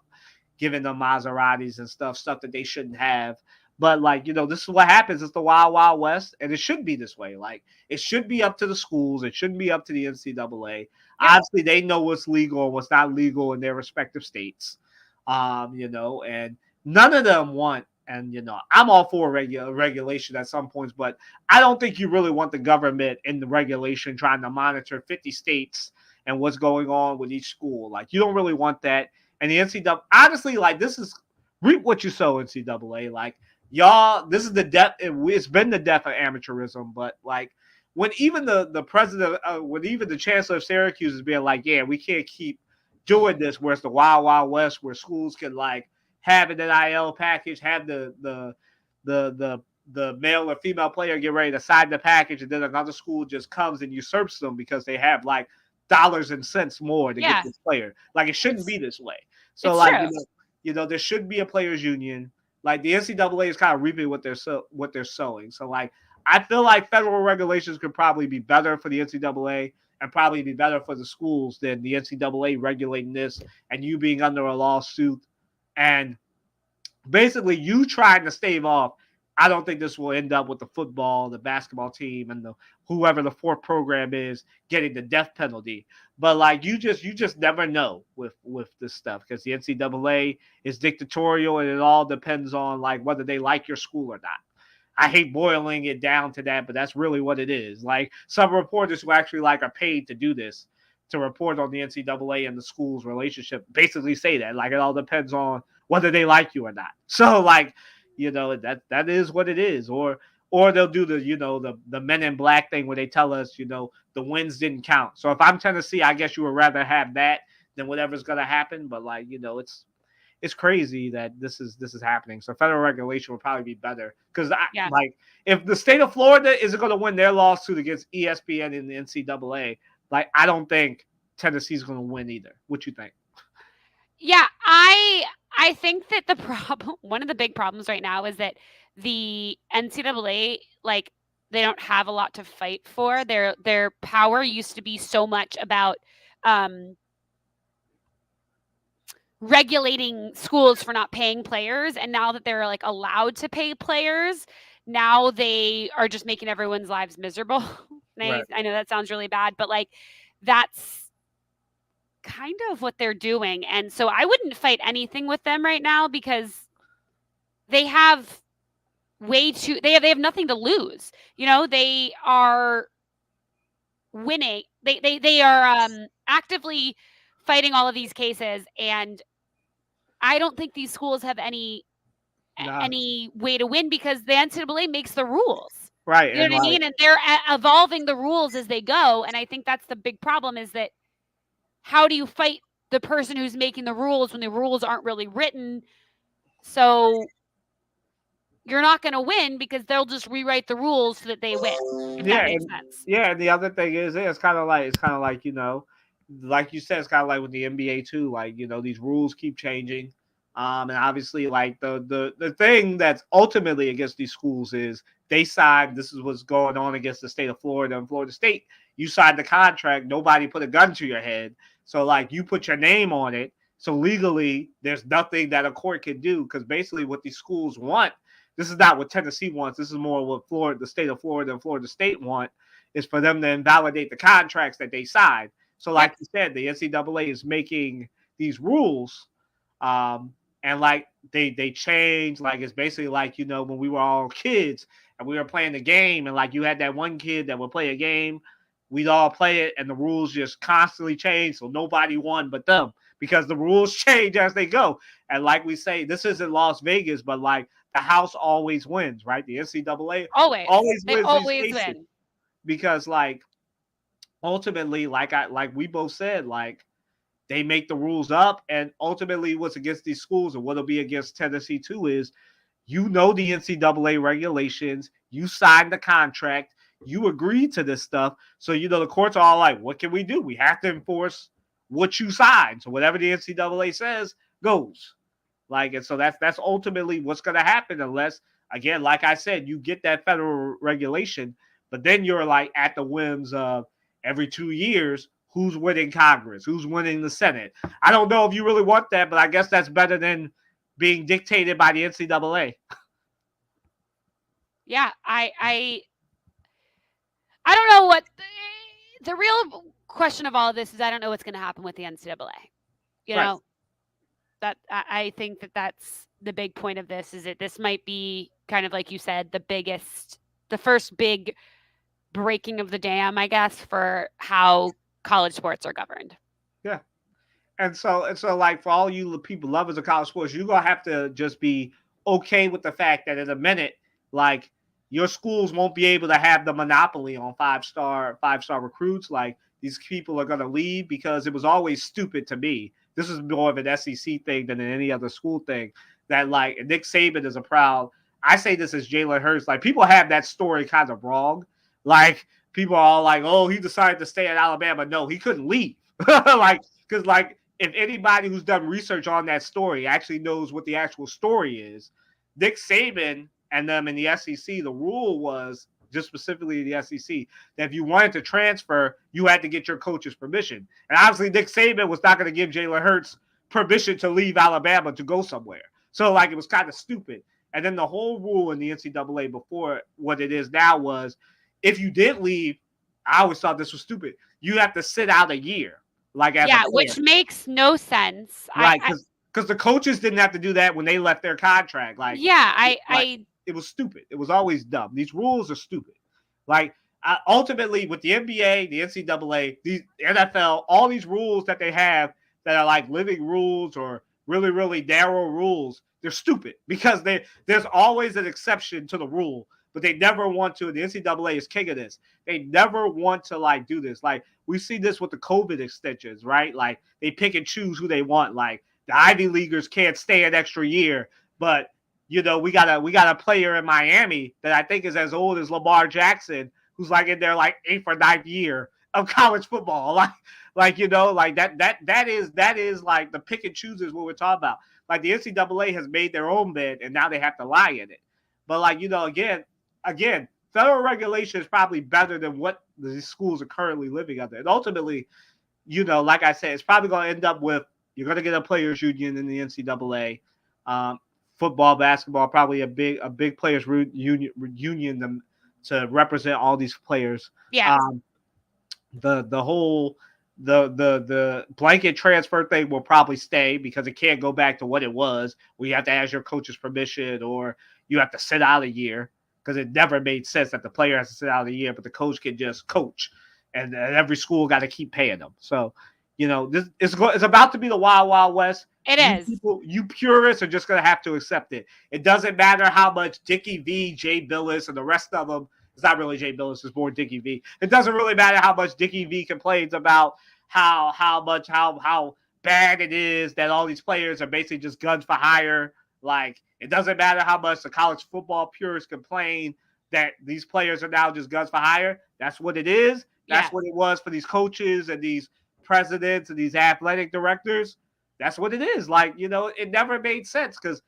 giving them Maseratis and stuff that they shouldn't have. But like this is what happens. It's the wild, wild west, and it should be this way. Like it should be up to the schools. It shouldn't be up to the NCAA. Yep. Obviously, they know what's legal and what's not legal in their respective states. And none of them want. And I'm all for regulation at some points, but I don't think you really want the government in the regulation trying to monitor 50 states and what's going on with each school. Like you don't really want that. And the NCAA, honestly, like this is reap what you sow, NCAA. Like y'all, this is the death. It's been the death of amateurism. But like when even the president, when even the chancellor of Syracuse is being like, yeah, we can't keep doing this where it's the wild, wild west where schools can like have an NIL package, have the male or female player get ready to sign the package, and then another school just comes and usurps them because they have like dollars and cents more to get Yeah. this player. Like it shouldn't It's be this way. So it's like true. there should be a players union. Like the NCAA is kind of reaping what they're sowing. So like I feel like federal regulations could probably be better for the NCAA and probably be better for the schools than the NCAA regulating this and you being under a lawsuit and basically you trying to stave off. I don't think this will end up with the football, the basketball team, and the whoever the fourth program is getting the death penalty. But like you just never know with this stuff because the NCAA is dictatorial and it all depends on like whether they like your school or not. I hate boiling it down to that, but that's really what it is. Like some reporters who actually like are paid to do this, to report on the NCAA and the school's relationship, basically say that. Like it all depends on whether they like you or not. So like, that is what it is. Or they'll do the Men in Black thing where they tell us, the wins didn't count. So if I'm Tennessee, I guess you would rather have that than whatever's gonna happen. But like, it's crazy that this is happening. So federal regulation would probably be better because Yeah. like if the state of Florida isn't going to win their lawsuit against ESPN and the NCAA, like I don't think Tennessee's going to win either. What you think? Yeah, I think that the problem one of the big problems right now is that the NCAA, like, they don't have a lot to fight for. Their power used to be so much about um regulating schools for not paying players, and now that they're like allowed to pay players, now they are just making everyone's lives miserable. Right. I know that sounds really bad, but like that's kind of what they're doing. And so I wouldn't fight anything with them right now because they have they have nothing to lose. They are winning. They are actively fighting all of these cases, and I don't think these schools have Nah. any way to win because the NCAA makes the rules. Right. You know And what I like, mean? And they're evolving the rules as they go. And I think that's the big problem is that how do you fight the person who's making the rules when the rules aren't really written? So you're not going to win because they'll just rewrite the rules so that they win, if that yeah, makes and sense. yeah, and the other thing is, it's kind of like like you said, it's kind of like with the NBA too. Like these rules keep changing, and obviously, like the thing that's ultimately against these schools is they signed. This is what's going on against the state of Florida and Florida State. You signed the contract. Nobody put a gun to your head, so like you put your name on it. So legally, there's nothing that a court can do because basically what these schools want, this is not what Tennessee wants. This is more what the state of Florida and Florida State want, is for them to invalidate the contracts that they signed. So, Yep. like you said, the NCAA is making these rules, and like they change. Like it's basically like when we were all kids and we were playing the game, and like you had that one kid that would play a game, we'd all play it, and the rules just constantly change, so nobody won but them because the rules change as they go. And like we say, this isn't Las Vegas, but like the house always wins, right? The NCAA Always. always They wins these always cases win. because, like, ultimately, like we both said, like they make the rules up, and ultimately, what's against these schools and what'll be against Tennessee too is the NCAA regulations, you signed the contract, you agreed to this stuff, so the courts are all like, what can we do? We have to enforce what you signed. So whatever the NCAA says goes. Like, and so that's ultimately what's going to happen unless, again, like I said, you get that federal regulation, but then you're like at the whims of every 2 years, who's winning Congress, who's winning the Senate. I don't know if you really want that, but I guess that's better than being dictated by the NCAA. Yeah, I don't know what the real question of all of this is. I don't know what's going to happen with the NCAA. You Right. know, that I think that that's the big point of this is that this might be kind of like you said, the first big breaking of the dam, I guess, for how college sports are governed. Yeah. And so like for all you people lovers of college sports, you're gonna have to just be okay with the fact that in a minute, like your schools won't be able to have the monopoly on five star recruits. Like these people are gonna leave because it was always stupid to me. This is more of an SEC thing than any other school thing. That like Nick Saban is a proud. I say this as Jalen Hurts. Like people have that story kind of wrong. Like people are all like, "Oh, he decided to stay at Alabama." No, he couldn't leave. Like because like if anybody who's done research on that story actually knows what the actual story is, Nick Saban and them in the SEC, the rule was just specifically the SEC that if you wanted to transfer, you had to get your coach's permission. And obviously, Nick Saban was not going to give Jalen Hurts permission to leave Alabama to go somewhere. So like it was kind of stupid. And then the whole rule in the NCAA before what it is now was if you did leave, I always thought this was stupid. You have to sit out a year, like as a Yeah, player. which makes no sense. Right, because the coaches didn't have to do that when they left their contract. Yeah, Like it was stupid. It was always dumb. These rules are stupid. Like ultimately, with the NBA, the NCAA, the NFL, all these rules that they have that are like living rules or really really narrow rules, they're stupid because there's always an exception to the rule, but they never want to. The NCAA is king of this. They never want to like do this. Like we see this with the COVID extensions, right? Like they pick and choose who they want. Like the Ivy Leaguers can't stay an extra year, but we got a player in Miami that I think is as old as Lamar Jackson, who's like in their like eighth or ninth year of college football. Like that is like the pick and choose is what we're talking about. Like the NCAA has made their own bed and now they have to lie in it. But like again, federal regulation is probably better than what the schools are currently living under. And ultimately, like I said, it's probably going to end up with you're going to get a players union in the NCAA. Um, Football, basketball, probably a big players union to represent all these players. Yeah. Um, the whole the blanket transfer thing will probably stay because it can't go back to what it was, where you have to ask your coach's permission or you have to sit out a year, because it never made sense that the player has to sit out a year, but the coach can just coach, and every school got to keep paying them. So, this it's about to be the wild wild west. It You is. people, you purists, are just gonna have to accept it. It doesn't matter how much Dickie V, Jay Billis, and the rest of them. It's not really Jay Billis, it's more Dickie V. It doesn't really matter how much Dickie V complains about how bad it is that all these players are basically just guns for hire. Like, it doesn't matter how much the college football purists complain that these players are now just guns for hire. That's what it is. That's Yes. what it was for these coaches and these presidents and these athletic directors. That's what it is. Like, it never made sense because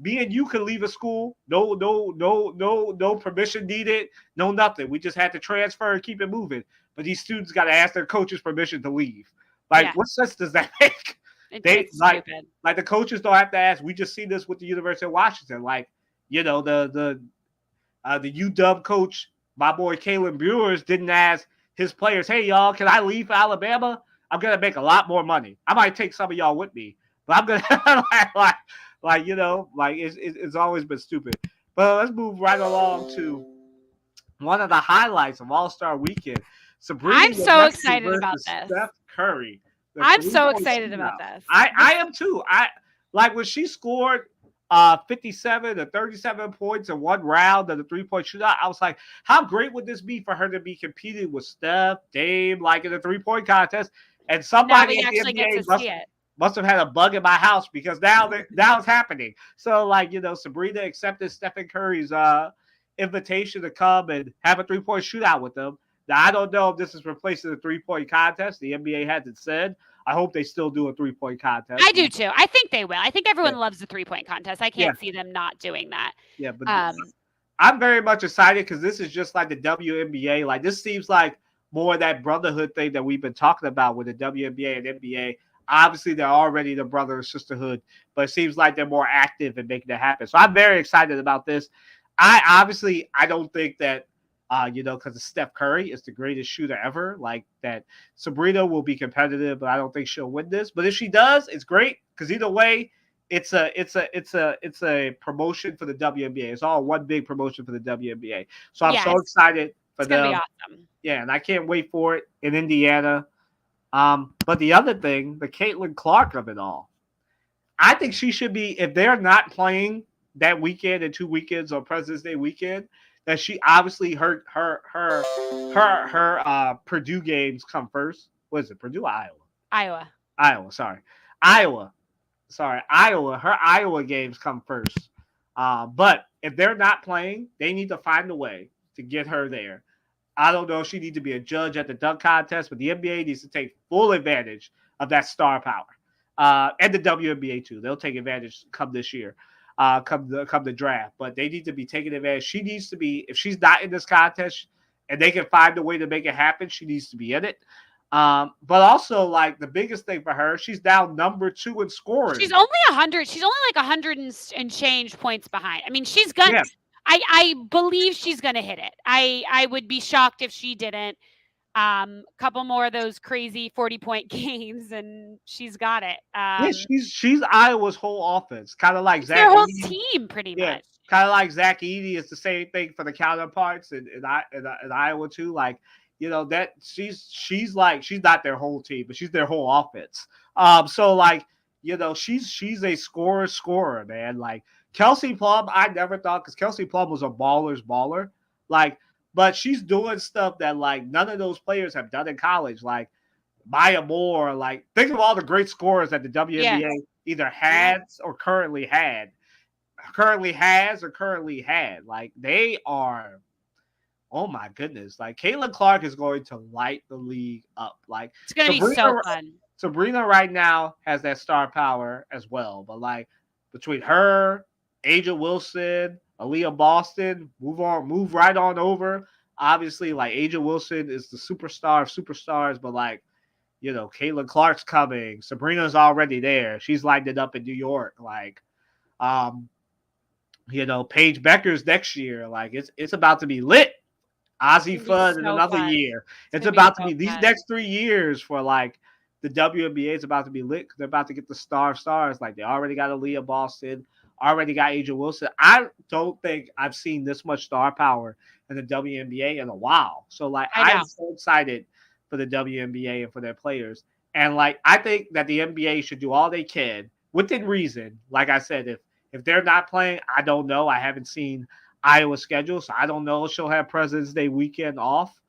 me and you could leave a school, no permission needed, no nothing. We just had to transfer and keep it moving. But these students got to ask their coaches permission to leave. Like, Yeah. what sense does that make? It's stupid. Like the coaches don't have to ask. We just see this with the University of Washington. Like, the UW coach, my boy Kalen Brewers, didn't ask his players, "Hey y'all, can I leave for Alabama? I'm gonna make a lot more money. I might take some of y'all with me, but I'm gonna it's always been stupid." But let's move right along to one of the highlights of All Star Weekend. I'm Sabrina so Ionescu excited about versus this. Steph Curry. The I'm so three-point excited about shootout. this. I am too. I like when she scored 57 to 37 points in one round of the 3-point shootout. I was like, how great would this be for her to be competing with Steph, Dame, like in a 3-point contest? And Now somebody we at the actually get NBA to see it. must have had a bug in my house, because now it's happening. So, like, Sabrina accepted Stephen Curry's invitation to come and have a 3-point shootout with them. Now, I don't know if this is replacing the 3-point contest. The NBA hasn't said. I hope they still do a 3-point contest. I do too. I think they will. I think everyone Yeah. loves the 3-point contest. I Yeah. can't see them not doing that. Yeah, but Um, I'm very much excited because this is just like the WNBA. Like, this seems like more of that brotherhood thing that we've been talking about with the WNBA and NBA. Obviously, they're already the brother and sisterhood, but it seems like they're more active in making it happen. So I'm very excited about this. I don't think that, because of Steph Curry is the greatest shooter ever. Like, that Sabrina will be competitive, but I don't think she'll win this. But if she does, it's great, because either way, it's a promotion for the WNBA. It's all one big promotion for the WNBA. So I'm so yes, excited for it's gonna be them. awesome. Yeah, and I can't wait for it in Indiana. But the other thing, the Caitlin Clark of it all, I think she should be, if they're not playing that weekend and 2 weekends on President's Day weekend, that she obviously her Purdue games come first. What is it? Purdue, Iowa? Iowa. Iowa, sorry. Iowa. Sorry, Iowa. Her Iowa games come first. But if they're not playing, they need to find a way to get her there. I don't know if she needs to be a judge at the dunk contest, but the NBA needs to take full advantage of that star power. And the WNBA too. They'll take advantage come this year, come the draft. But they need to be taking advantage. She needs to be, if she's not in this contest and they can find a way to make it happen, she needs to be in it. But also, like, the biggest thing for her, she's now number 2 in scoring. She's only 100. She's only like 100 and change points behind. I mean, she's gonna. Yeah. I believe she's gonna hit it. I would be shocked if she didn't. Couple more of those crazy 40-point games, and she's got it. Yeah, she's Iowa's whole offense, kind of like It's Zach. their whole Edey. team, pretty Yeah, much. kind of like Zach Edey is the same thing for the counterparts in Iowa too. Like, that she's not their whole team, but she's their whole offense. So, like, she's a scorer, man. Like, Kelsey Plum, I never thought, because Kelsey Plum was a baller's baller. Like, but she's doing stuff that, like, none of those players have done in college. Like Maya Moore, like, think of all the great scorers that the WNBA either has or currently had. Currently has or currently had. Like, they are, oh my goodness. Like, Caitlin Clark is going to light the league up. Like, It's gonna be so fun. Sabrina right now has that star power as well. But, like, between her, Aja Wilson, Aaliyah Boston, move right on over. Obviously, like, Aja Wilson is the superstar of superstars, but, like, Caitlin Clark's coming. Sabrina's already there. She's lined it up in New York. Like, Paige Becker's next year. Like, it's about to be lit It's Ozzy gonna be Fudd in so another fun. year. It's It's gonna be about to so be these fun. next 3 years for like the WNBA is about to be lit. They're about to get the stars. Like they already got Aaliyah Boston, already got Asia Wilson. I don't think I've seen this much star power in the WNBA in a while. So like I I'm know. so excited for the WNBA and for their players. And like I think that the NBA should do all they can within reason. Like I said, if they're not playing, I don't know. I haven't seen Iowa's schedule, so I don't know if she'll have President's Day weekend off.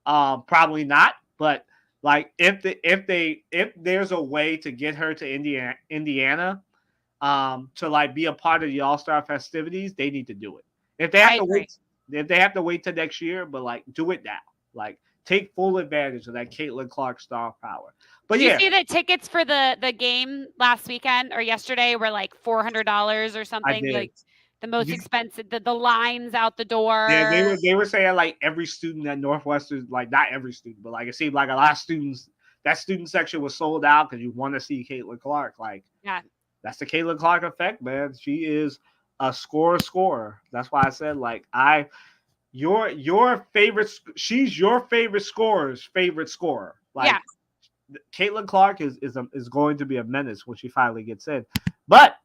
Probably not. But like if there's a way to get her to Indiana, to like be a part of the All Star festivities, they need to do it. If they I have to agree. wait, if they have to wait till next year, but like do it now. Like take full advantage of that Caitlin Clark star power. But Did you yeah, see that tickets for the game last weekend or yesterday were like $400 or I something? did. Like the most You, expensive, the lines out the yeah, door. they were saying like every student at Northwestern, like not every student, but like it seemed like a lot of students. That student section was sold out because you want to see Caitlin Clark. Like Yeah. that's the Caitlin Clark effect, man. She is a scorer. That's why I said like your favorite. She's your favorite scorer's favorite scorer. Yeah. Like Caitlin Clark is going to be a menace when she finally gets in. But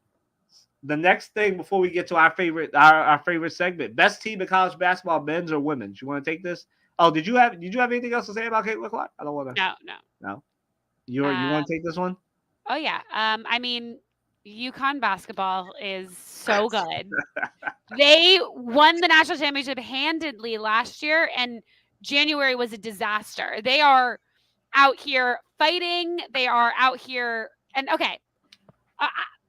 the next thing before we get to our favorite segment, best team in college basketball, men's or women's. You want to take this? Oh, did you have anything else to say about Caitlin Clark? I don't want to. No, no. No, you want to Um, take this one? oh yeah. I mean, UConn basketball is so good. They won the national championship handedly last year, and January was a disaster. They are out here fighting. They are out here, and okay. Uh,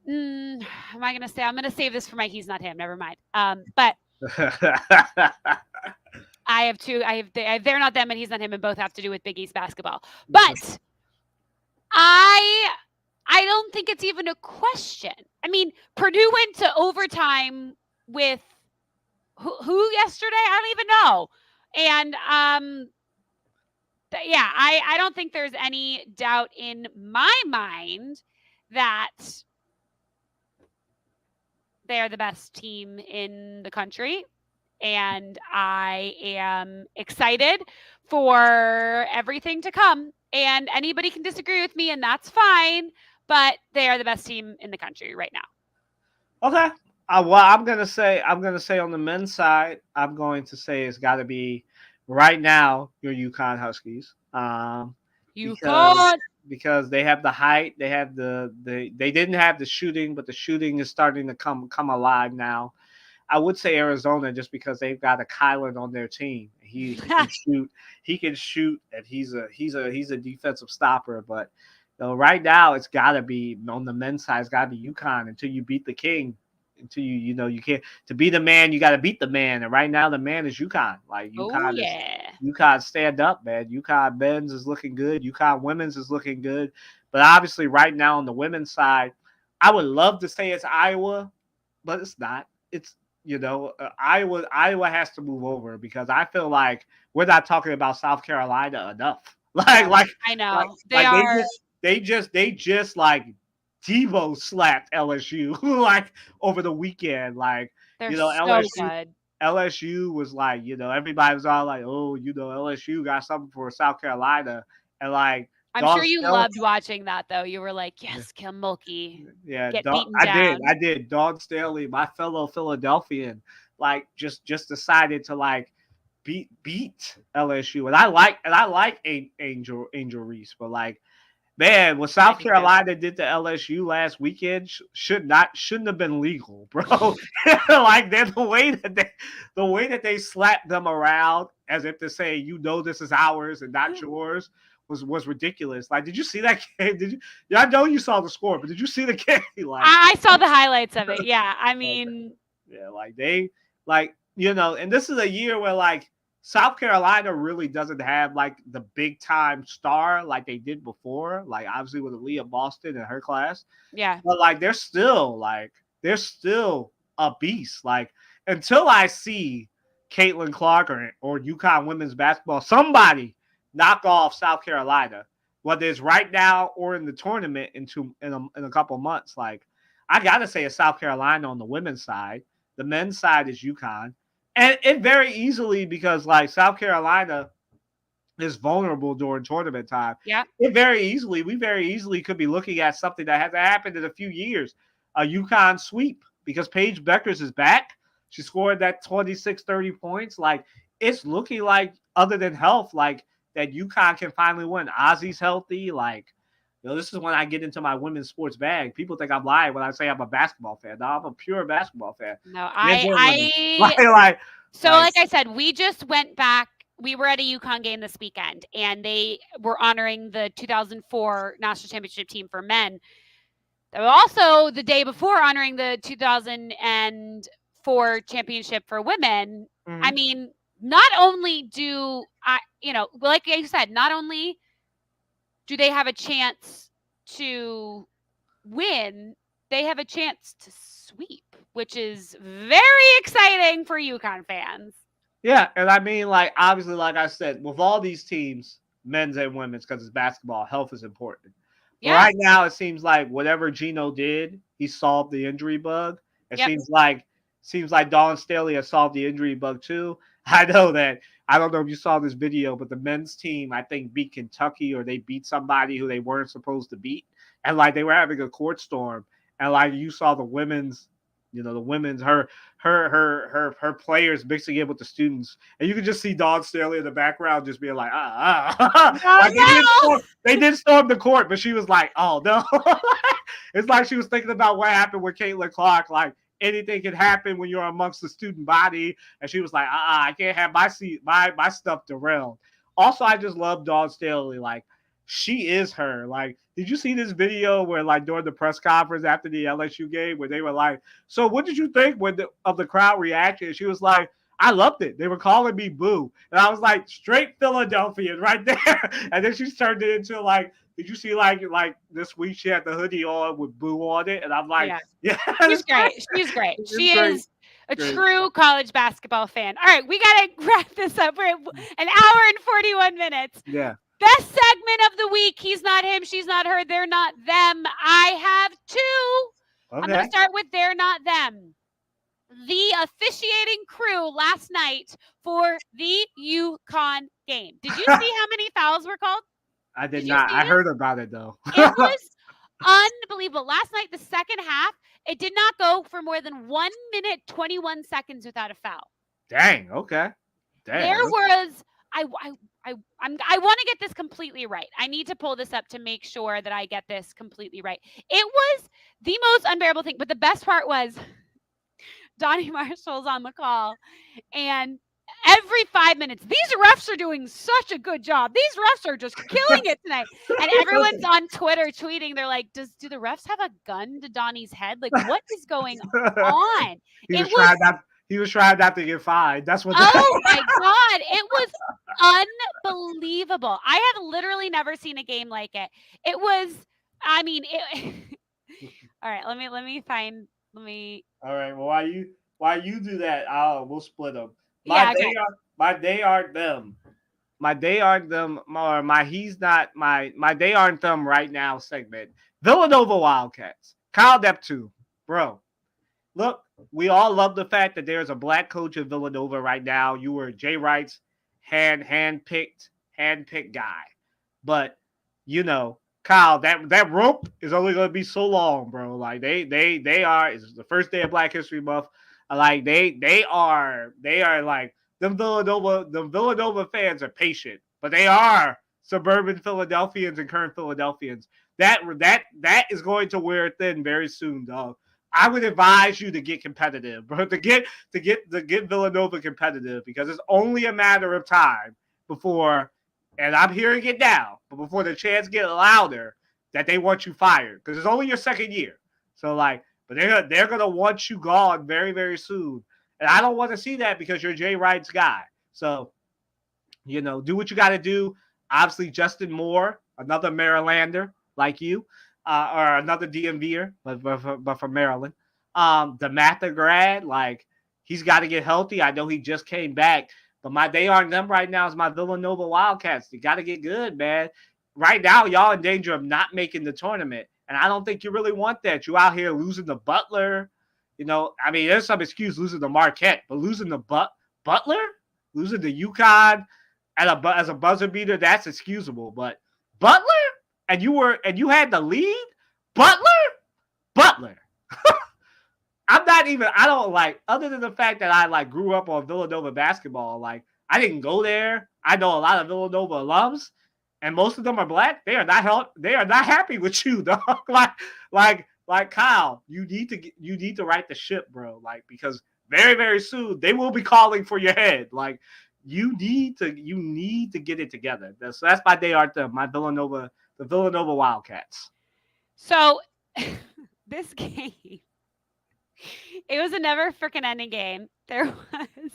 am I gonna say? I'm gonna save this for my he's not him. Never mind. But I have two. They're not them, and he's not him, and both have to do with Big East basketball. But I I don't think it's even a question. I mean, Purdue went to overtime with who yesterday? I don't even know. And yeah, I don't think there's any doubt in my mind that they are the best team in the country. And I am excited for everything to come. And anybody can disagree with me, and that's fine. But they are the best team in the country right now. Okay. Well, I'm gonna say on the men's side, I'm going to say it's got to be right now your UConn Huskies. You Because can't. they have the height, they have they didn't have the shooting, but the shooting is starting to come alive now. I would say Arizona just because they've got a Kylan on their team. He can shoot. He can shoot, and he's a defensive stopper. But right now, it's got to be on the men's side. It's got to be UConn until you beat the King. Until you can't to be the man, you got to beat the man. And right now, the man is UConn. Like Oh yeah. UConn stand up, man. UConn men's is looking good. UConn women's is looking good. But obviously, right now on the women's side, I would love to say it's Iowa, but it's not. It's Iowa has to move over because I feel like we're not talking about South Carolina enough. Like No, like I like know. They like are they just like Devo slapped LSU like over the weekend. Like they're so LSU good. LSU was like everybody was all like, oh, LSU got something for South Carolina, and like I'm Dawn sure you Staley. loved watching that though. You were like, "Yes, Kim Mulkey, Yeah, get beaten I did. down." I did. Dawn Staley, my fellow Philadelphian, like just decided to like beat LSU, and I like Angel Reese, but like man, what I South do too. Carolina did to LSU last weekend shouldn't have been legal, bro. Like the way that they slapped them around as if to say this is ours and not yours was ridiculous. Like, did you see that game? Did you? Yeah, I know you saw the score, but did you see the game? Like, I saw the highlights of it. Yeah, I mean, yeah, like they and this is a year where like South Carolina really doesn't have like the big time star like they did before, like obviously with Aaliyah Boston and her class. yeah, But like they're still a beast. Like until I see Caitlin Clark or UConn women's basketball, somebody knock off South Carolina, whether it's right now or in the tournament in a couple months. Like I gotta say it's South Carolina on the women's side. The men's side is UConn. And it very easily, because like South Carolina is vulnerable during tournament time. Yeah. We very easily could be looking at something that hasn't happened in a few years, a UConn sweep, because Paige Beckers is back. She scored that 26, 30 points. Like, it's looking like, other than health, like that UConn can finally win. Ozzy's healthy. Like, this is when I get into my women's sports bag. People think I'm lying when I say I'm a basketball fan. No, I'm a pure basketball fan. No, Men's and women's. I so Like, like I said, we just went back. We were at a UConn game this weekend, and they were honoring the 2004 national championship team for men. They were also the day before honoring the 2004 championship for women. I mhm. mean, not only do I, like I said, not only do they have a chance to win, they have a chance to sweep, which is very exciting for UConn fans. Yeah, and I mean, like, obviously, like I said, with all these teams, men's and women's, because it's basketball, health is important. But Yeah. right now, it seems like whatever Gino did, he solved the injury bug. It Yep. seems like Dawn Staley has solved the injury bug too. I know that. I don't know if you saw this video, but the men's team, I think, beat Kentucky, or they beat somebody who they weren't supposed to beat, and like they were having a court storm, and like you saw the women's, her players mixing it with the students, and you could just see Dawn Staley in the background just being like, like Oh they did storm the court, but she was like, oh no. It's like she was thinking about what happened with Caitlin Clark, like anything can happen when you're amongst the student body, and she was like, I can't have my stuff derailed. Also, I just love Dawn Staley, like she is her. Like, did you see this video where, like, during the press conference after the LSU game, where they were like, "So, what did you think of the crowd reaction?" And she was like, "I loved it. They were calling me boo," and I was like, "Straight Philadelphian right there." And then she turned it into like, "Did you see like this week she had the hoodie on with boo on it?" And I'm like, yeah. "Yeah, She's it's great. great. She's great. It's She great, is a great." true college basketball fan. All right, we got to wrap this up. We're at an hour and 41 minutes. Yeah. Best segment of the week. He's not him. She's not her. They're not them. I have two. I'm going Okay. to start with they're not them. The officiating crew last night for the UConn game. Did you see how many fouls were called? I did Did you not. see I this? heard about it though. It was unbelievable. Last night, the second half, it did not go for more than 1 minute, 21 seconds without a foul. Dang. Okay. There Damn. was, I want to get this completely right. I need to pull this up to make sure that I get this completely right. It was the most unbearable thing. But the best part was Donnie Marshall's on the call, and every 5 minutes, these refs are doing such a good job. These refs are just killing it tonight. And everyone's on Twitter tweeting. They're like, do the refs have a gun to Donnie's head? Like, what is going on? He It was trying was, not. He was trying not to get fined. That's what. oh my God, it was unbelievable. I have literally never seen a game like it. It was, I mean, all right, let me, All right. Well, while you do that, we'll split them. My yeah, okay. they aren't them. My they aren't them, or my he's not my they aren't them right now segment. Villanova Wildcats. Kyle Neptune, bro. Look, we all love the fact that there's a black coach in Villanova right now. You were Jay Wright's hand picked guy, but Kyle, that rope is only going to be so long, bro. Like they are. It's the first day of Black History Month. Like they are like them Villanova fans are patient, but they are suburban Philadelphians and current Philadelphians. That is going to wear thin very soon, dog. I would advise you to get competitive, bro. To get Villanova competitive, because it's only a matter of time before, and I'm hearing it now, but before the chants get louder that they want you fired, because it's only your second year. So like, but they're gonna want you gone very very soon, and I don't want to see that because you're Jay Wright's guy. So do what you got to do. Obviously, Justin Moore, another Marylander like you, or another DMVer, but from Maryland. The Mather grad, like, he's got to get healthy. I know he just came back, but my day on them right now is my Villanova Wildcats. You got to get good, man. Right now, y'all in danger of not making the tournament, and I don't think you really want that. You out here losing to Butler. I mean, there's some excuse losing to Marquette, but losing to Butler losing to UConn as a buzzer beater, that's excusable. But Butler, and you had the lead, Butler. I'm not even. I don't like. Other than the fact that I like grew up on Villanova basketball, like I didn't go there. I know a lot of Villanova alums, and most of them are black. They are not happy with you, dog. like Kyle, you need to right the ship, bro. Like because very soon they will be calling for your head. Like you need to get it together. That's my day art. My the Villanova Wildcats. So this game, it was a never freaking ending game. There was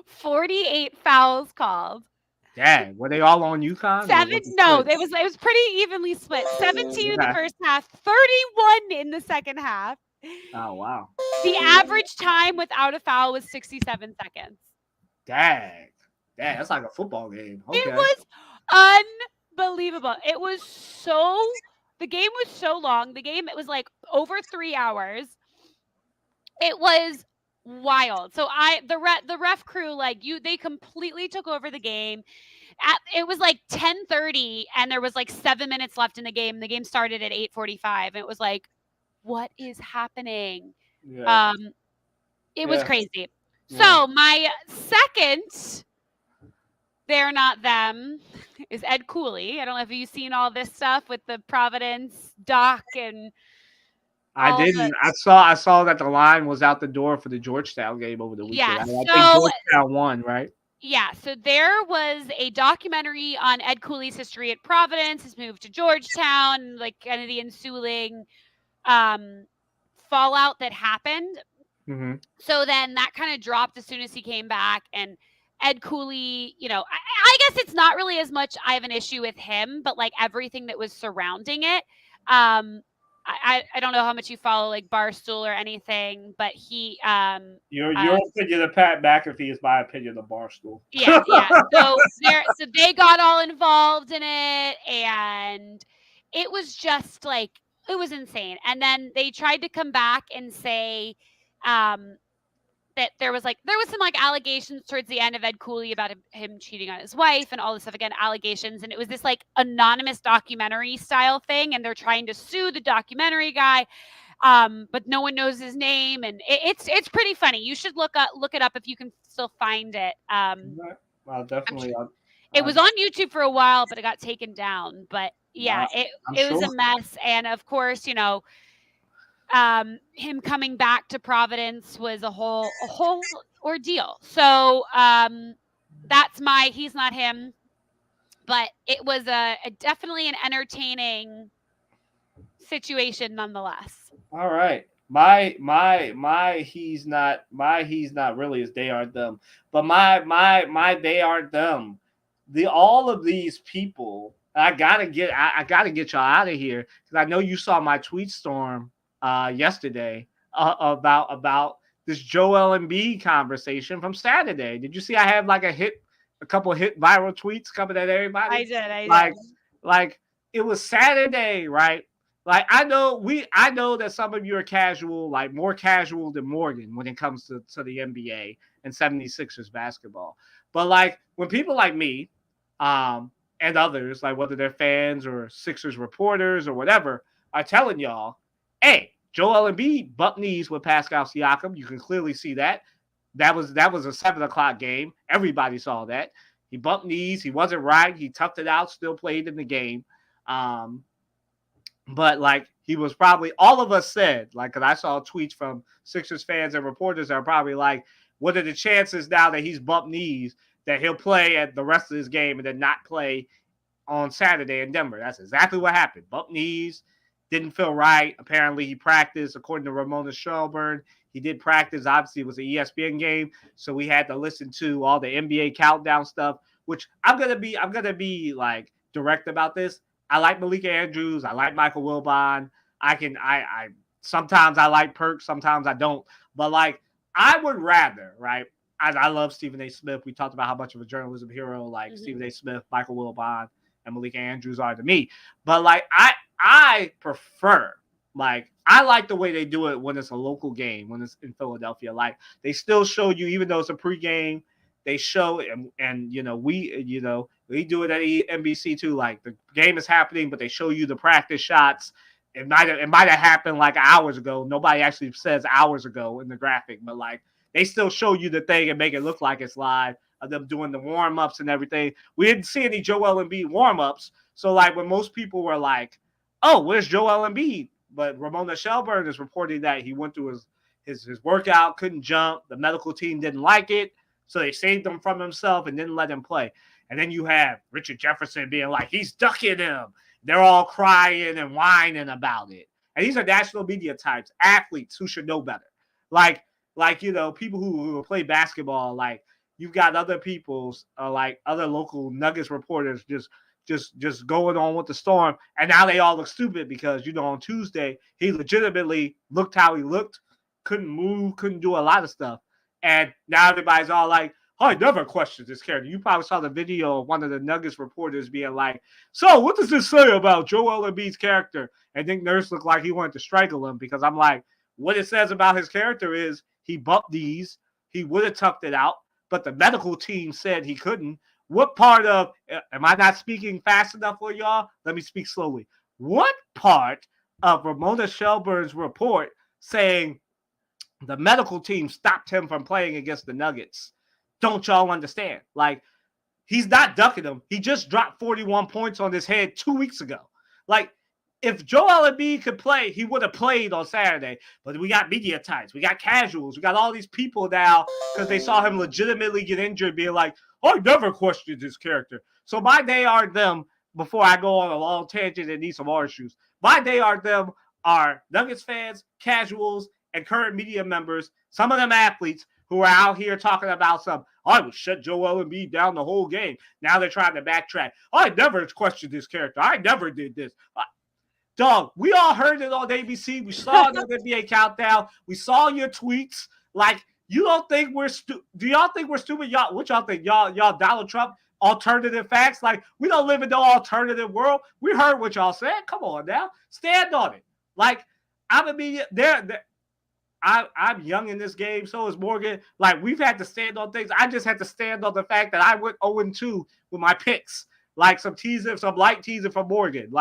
48 fouls called. Dang, were they all on UConn or Seven, was it no, split? it was pretty evenly split. 17 in the Okay. first half, 31 in the second half. Oh wow. The average time without a foul was 67 seconds. Dang. Dang, that's like a football game. It Okay. was unbelievable. It was so the game was so long. The game it was like over 3 hours. It was wild. So the ref crew like you they completely took over the game. It was like 10:30 and there was like 7 minutes left in the game. The game started at 8:45 and it was like what is happening? Yeah. Um it was Yeah. crazy. Yeah. So my second they're not them is Ed Cooley. I don't know if you've seen all this stuff with the Providence doc and I all the didn't. I saw that the line was out the door for the Georgetown game over the weekend. yeah. I think So Georgetown won, right? yeah, so there was a documentary on Ed Cooley's history at Providence, his move to Georgetown, like kind of the ensuing um, fallout that happened. Mm-hmm. So then that kind of dropped as soon as he came back. And Ed Cooley, I guess it's not really as much I have an issue with him, but like everything that was surrounding it. Um, I don't know how much you follow like Barstool or anything, but he Your opinion of Pat McAfee is my opinion of Barstool. yeah, yeah. So they got all involved in it and it was just like it was insane. And then they tried to come back and say um that there was some like allegations towards the end of Ed Cooley about him cheating on his wife and all this stuff again allegations and it was this like anonymous documentary style thing and they're trying to sue the documentary guy but no one knows his name and it's pretty funny. You should look it up if you can still find it. Well, I'm definitely. It was on YouTube for a while, but it got taken down. But yeah, Wow, I'm it was sure. a mess. And of course, him coming back to Providence was a whole ordeal. So that's my he's not him, but it was a definitely an entertaining situation nonetheless. All right. My he's not really is they aren't them. But my they aren't them. All of these people, I gotta get y'all out of here because I know you saw my tweet storm yesterday about this Joel Embiid conversation from Saturday. Did you see I have like a couple hit viral tweets coming at everybody? I Like did. like it was Saturday, right? Like I know that some of you are casual, like more casual than Morgan when it comes to the NBA and 76ers basketball. But like when people like me, and others, like whether they're fans or Sixers reporters or whatever, are telling y'all, hey, Joel Embiid butt knees with Pascal Siakam. You can clearly see that. That was a 7 o'clock game. Everybody saw that. He bumped knees. He wasn't right. He toughed it out. Still played in the game. Um, but like he was probably all of us said like because I saw tweets from Sixers fans and reporters that are probably like, what are the chances now that he's bumped knees that he'll play at the rest of his game and then not play on Saturday in Denver? That's exactly what happened. Bumped knees, didn't feel right. Apparently he practiced according to Ramona Shelburne. He did practice. Obviously it was an ESPN game, so we had to listen to all the NBA countdown stuff. Which I'm gonna be like direct about this. I like Malika Andrews. I like Michael Wilbon. I sometimes I like Perk, sometimes I don't. But like I would rather, right? I love Stephen A. Smith. We talked about how much of a journalism hero like Mhm. Stephen A. Smith, Michael Wilbon, and Malika Andrews are to me. But like I prefer like I like the way they do it when it's a local game, when it's in Philadelphia. Like they still show you, even though it's a pregame, they show and we do it at NBC too. Like the game is happening, but they show you the practice shots. It might have happened like hours ago. Nobody actually says hours ago in the graphic, but like they still show you the thing and make it look like it's live of them doing the warm ups and everything. We didn't see any Joel Embiid warm ups, so like when most people were like, "Oh, where's Joel Embiid?" But Ramona Shelburne is reporting that he went through his workout, couldn't jump. The medical team didn't like it, so they saved him from himself and didn't let him play. And then you have Richard Jefferson being like, he's ducking him. They're all crying and whining about it. And these are national media types, athletes who should know better. Like, people who play basketball, like you've got other people's like other local Nuggets reporters just going on with the storm, and now they all look stupid because on Tuesday he legitimately looked how he looked, couldn't move, couldn't do a lot of stuff, and now everybody's all like, "I never questioned this character." You probably saw the video of one of the Nuggets reporters being like, "So what does this say about Joel Embiid's character?" And Nick Nurse looked like he wanted to strangle him because I'm like, what it says about his character is he bumped these, he would have tucked it out, but the medical team said he couldn't. What part of, am I not speaking fast enough for y'all? Let me speak slowly. What part of Ramona Shelburne's report saying the medical team stopped him from playing against the Nuggets don't y'all understand? Like, he's not ducking him. He just dropped 41 points on his head 2 weeks ago. Like, if Joel Embiid could play, he would have played on Saturday. But we got media types. We got casuals. We got all these people now because they saw him legitimately get injured being like, I never questioned his character. So my they are them, before I go on a long tangent and need some orange juice, my they are them are Nuggets fans, casuals, and current media members, some of them athletes who are out here talking about I would shut Joel Embiid down the whole game. Now they're trying to backtrack. I never questioned this character. I never did this. Dog, we all heard it on ABC. We saw it on NBA Countdown. We saw your tweets. Like, you don't think we're stupid? Do y'all think we're stupid? Y'all, what y'all think? Y'all Donald Trump alternative facts? Like, we don't live in no alternative world. We heard what y'all said. Come on now, stand on it. Like, I'm immediate. I'm young in this game, so is Morgan. Like, we've had to stand on things. I just had to stand on the fact that I went 0-2 with my picks. Like some light teasing from Morgan.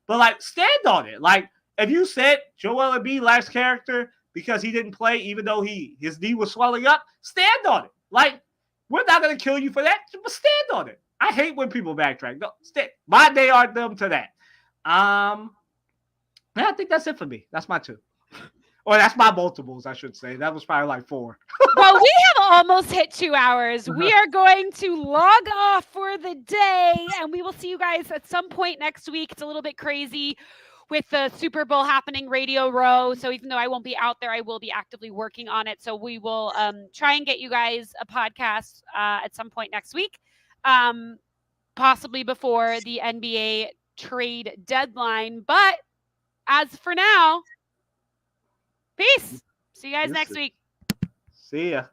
But stand on it. Like, if you said Joel Embiid last character because he didn't play, even though his knee was swelling up, stand on it. Like, we're not gonna kill you for that, but stand on it. I hate when people backtrack. No, my day are them to that. I think that's it for me. That's my two. Or that's my multiples, I should say. That was probably like 4. Well, we have almost hit 2 hours. We are going to log off for the day, and we will see you guys at some point next week. It's a little bit crazy with the Super Bowl happening, Radio Row. So even though I won't be out there, I will be actively working on it. So we will try and get you guys a podcast at some point next week, possibly before the NBA trade deadline. But as for now, peace. See you guys next week. See ya.